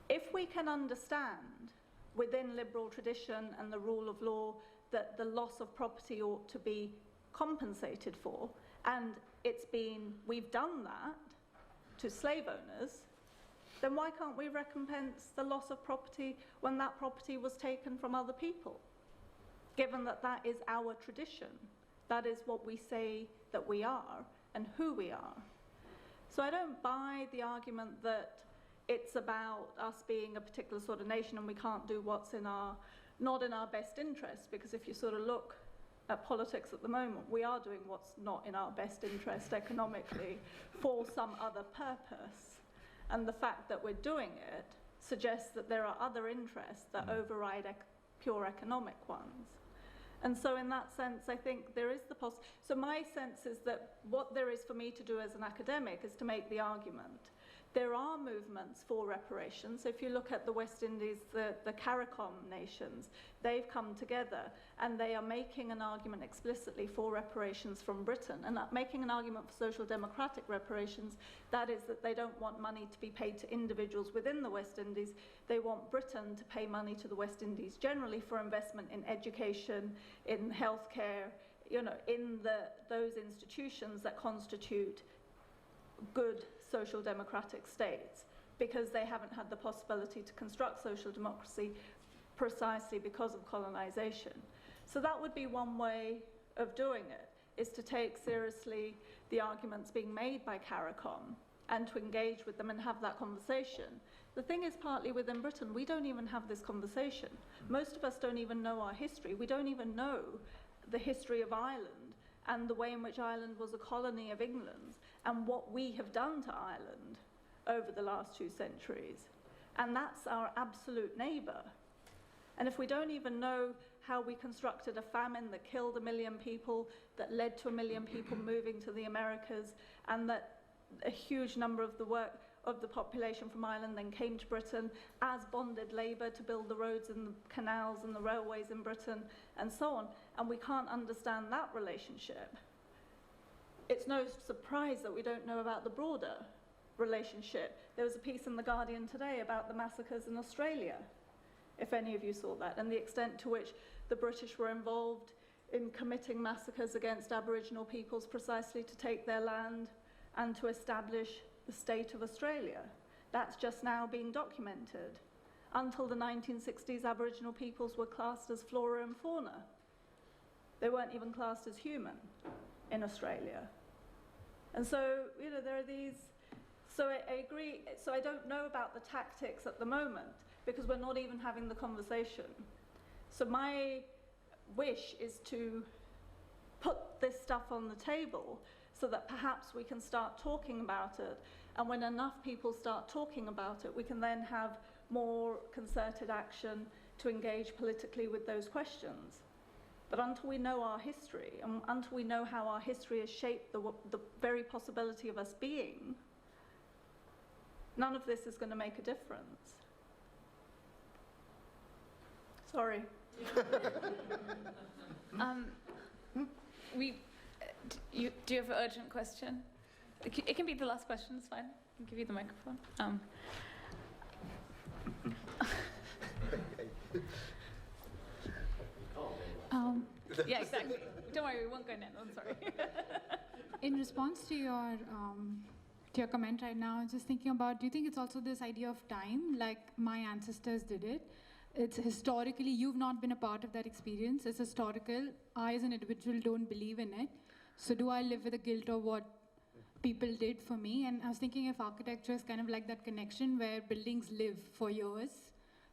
If we can understand within liberal tradition and the rule of law that the loss of property ought to be compensated for, and we've done that to slave owners, then why can't we recompense the loss of property when that property was taken from other people? Given that that is our tradition, that is what we say that we are and who we are. So I don't buy the argument that it's about us being a particular sort of nation and we can't do what's not in our best interest, because if you sort of look at politics at the moment, we are doing what's not in our best interest economically for some other purpose. And the fact that we're doing it suggests that there are other interests that override pure economic ones. And so in that sense, I think there is so my sense is that what there is for me to do as an academic is to make the argument. There are movements for reparations. If you look at the West Indies, the CARICOM nations, they've come together and they are making an argument explicitly for reparations from Britain, and making an argument for social democratic reparations. That is that they don't want money to be paid to individuals within the West Indies. They want Britain to pay money to the West Indies generally for investment in education, in healthcare, in those institutions that constitute good social democratic states, because they haven't had the possibility to construct social democracy precisely because of colonization. So that would be one way of doing it, is to take seriously the arguments being made by CARICOM and to engage with them and have that conversation. The thing is, partly within Britain, we don't even have this conversation. Most of us don't even know our history. We don't even know the history of Ireland and the way in which Ireland was a colony of England's, and what we have done to Ireland over the last 2 centuries. And that's our absolute neighbour. And if we don't even know how we constructed a famine that killed 1 million people, that led to 1 million people moving to the Americas, and that a huge number of the population from Ireland then came to Britain as bonded labour to build the roads and the canals and the railways in Britain and so on, and we can't understand that relationship, it's no surprise that we don't know about the broader relationship. There was a piece in The Guardian today about the massacres in Australia, if any of you saw that, and the extent to which the British were involved in committing massacres against Aboriginal peoples precisely to take their land and to establish the state of Australia. That's just now being documented. Until the 1960s, Aboriginal peoples were classed as flora and fauna. They weren't even classed as human in Australia. And so, you know, there are these, so I agree, so I don't know about the tactics at the moment because we're not even having the conversation. So my wish is to put this stuff on the table so that perhaps we can start talking about it. And when enough people start talking about it, we can then have more concerted action to engage politically with those questions. But until we know our history, and until we know how our history has shaped the very possibility of us being, none of this is going to make a difference. Sorry. Do you have an urgent question? It can be the last question, it's fine. I'll give you the microphone. Yeah, exactly. Don't worry, we won't go now. I'm sorry. In response to your comment right now, I was just thinking about, do you think it's also this idea of time, like my ancestors did it? It's historically, you've not been a part of that experience. It's historical. I, as an individual, don't believe in it. So do I live with the guilt of what people did for me? And I was thinking if architecture is kind of like that connection where buildings live for years.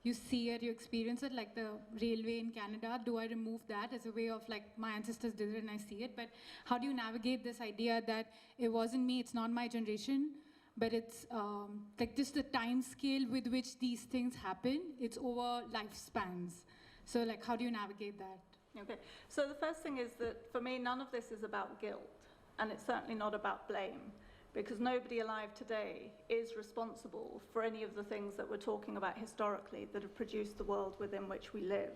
You see it, you experience it, like the railway in Canada. Do I remove that as a way of like my ancestors did it and I see it? But how do you navigate this idea that it wasn't me, it's not my generation, but it's like just the time scale with which these things happen, it's over lifespans. So like how do you navigate that? Okay, so the first thing is that for me, none of this is about guilt, and it's certainly not about blame, because nobody alive today is responsible for any of the things that we're talking about historically that have produced the world within which we live.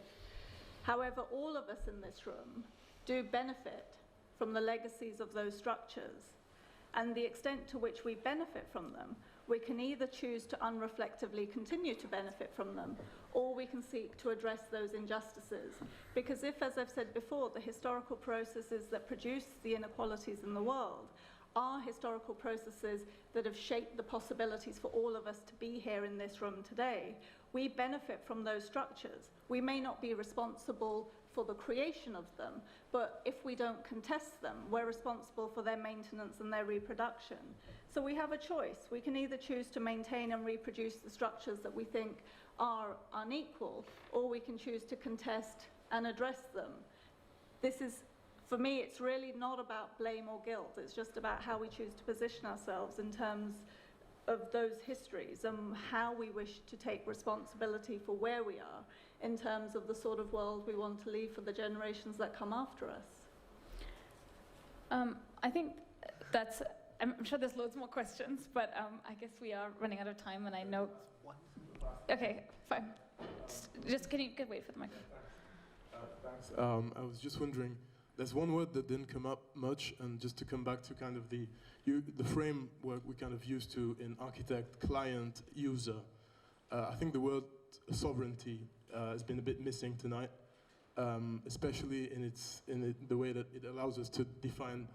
However, all of us in this room do benefit from the legacies of those structures, and the extent to which we benefit from them, we can either choose to unreflectively continue to benefit from them, or we can seek to address those injustices. Because if, as I've said before, the historical processes that produce the inequalities in the world are historical processes that have shaped the possibilities for all of us to be here in this room today, we benefit from those structures. We may not be responsible for the creation of them, but if we don't contest them, we're responsible for their maintenance and their reproduction. So we have a choice. We can either choose to maintain and reproduce the structures that we think are unequal, or we can choose to contest and address them. This is, for me, it's really not about blame or guilt. It's just about how we choose to position ourselves in terms of those histories and how we wish to take responsibility for where we are in terms of the sort of world we want to leave for the generations that come after us. I think that's, I'm sure there's loads more questions, but I guess we are running out of time, and I know. Okay, fine. Just can you wait for the microphone? Thanks. I was just wondering, there's one word that didn't come up much, and just to come back to kind of the framework we kind of used to in architect, client, user. I think the word sovereignty has been a bit missing tonight, especially in the way that it allows us to define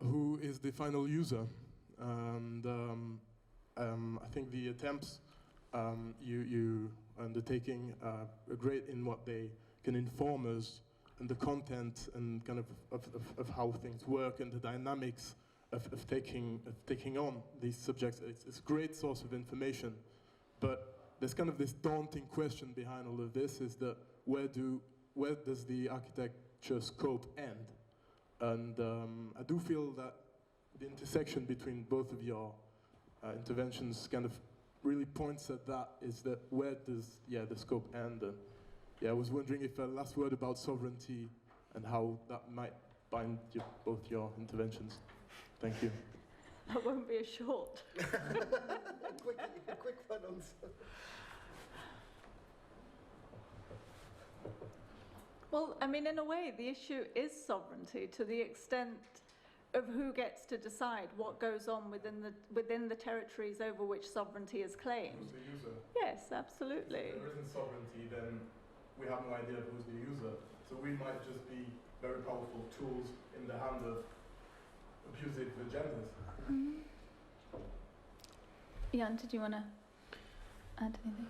who is the final user. And I think the attempts you undertaking are great in what they can inform us, and the content and kind of how things work and the dynamics of taking on these subjects. It's a great source of information, but there's kind of this daunting question behind all of this, is that where does the architecture scope end? And I do feel that the intersection between both of your interventions kind of really points at that, is that where does the scope end? And I was wondering if a last word about sovereignty and how that might bind both your interventions. Thank you. That won't be a short. quick fun answer. Well, I mean, in a way, the issue is sovereignty to the extent of who gets to decide what goes on within the territories over which sovereignty is claimed. Who's the user? Yes, absolutely. If there isn't sovereignty, then we have no idea who's the user. So we might just be very powerful tools in the hand of abusive agendas. Jan, did you want to add anything?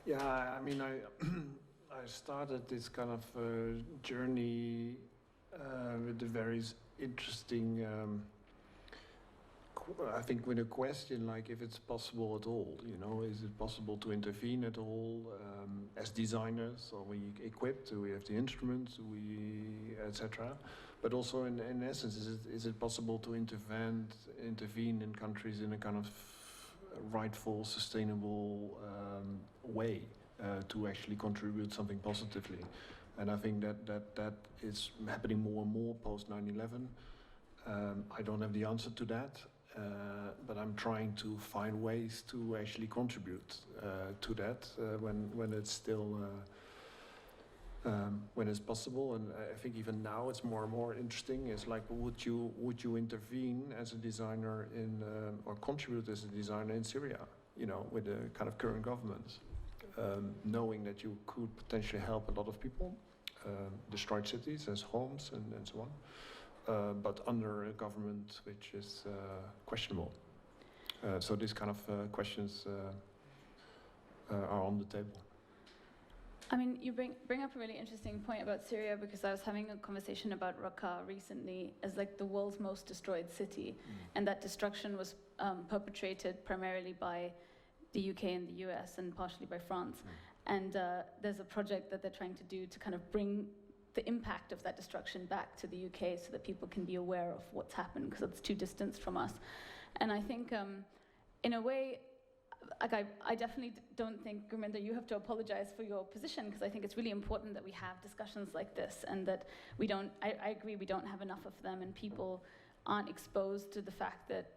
Yeah, I mean, I started this kind of journey with the very interesting, I think with a question like if it's possible at all, you know, is it possible to intervene at all as designers? Are we equipped? Do we have the instruments? Do we, etc. But also in essence, is it possible to intervene in countries in a kind of rightful, sustainable way to actually contribute something positively? And I think that is happening more and more post 9/11. I don't have the answer to that, but I'm trying to find ways to actually contribute to that when it's still when it's possible. And I think even now it's more and more interesting. It's like, would you intervene as a designer in or contribute as a designer in Syria? You know, with the kind of current government, knowing that you could potentially help a lot of people, destroyed cities as homes and so on, but under a government which is questionable. So these kind of questions are on the table. I mean, you bring up a really interesting point about Syria, because I was having a conversation about Raqqa recently as like the world's most destroyed city, and that destruction was perpetrated primarily by the UK and the US and partially by France. And there's a project that they're trying to do to kind of bring the impact of that destruction back to the UK so that people can be aware of what's happened, because it's too distant from us. And I think in a way, like I definitely don't think, Gurminder, you have to apologize for your position, because I think it's really important that we have discussions like this, and that we don't, I agree, we don't have enough of them, and people aren't exposed to the fact that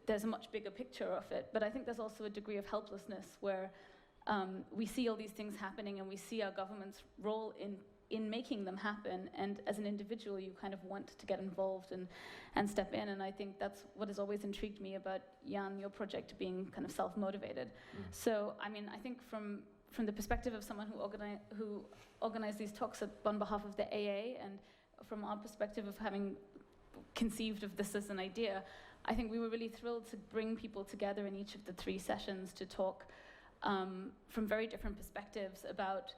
there's a much bigger picture of it. But I think there's also a degree of helplessness where we see all these things happening, and we see our government's role in making them happen, and as an individual you kind of want to get involved and step in. And I think that's what has always intrigued me about Jan, your project being kind of self-motivated. So I mean, I think from the perspective of someone who organized these talks on behalf of the AA, and from our perspective of having conceived of this as an idea, I think we were really thrilled to bring people together in each of the 3 sessions to talk from very different perspectives about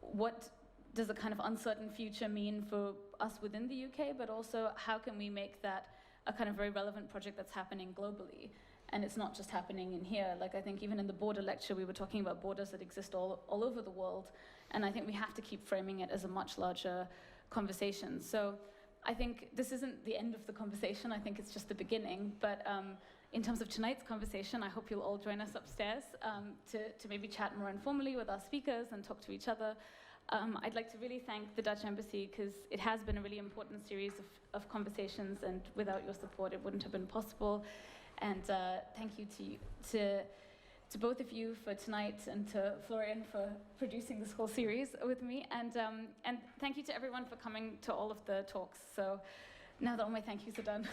what does a kind of uncertain future mean for us within the UK, but also how can we make that a kind of very relevant project that's happening globally. And it's not just happening in here. Like, I think even in the border lecture, we were talking about borders that exist all over the world. And I think we have to keep framing it as a much larger conversation. So I think this isn't the end of the conversation. I think it's just the beginning. But in terms of tonight's conversation, I hope you'll all join us upstairs to maybe chat more informally with our speakers and talk to each other. I'd like to really thank the Dutch Embassy, because it has been a really important series of conversations, and without your support it wouldn't have been possible. And thank you to both of you for tonight, and to Florian for producing this whole series with me. And thank you to everyone for coming to all of the talks. So now that all my thank yous are done.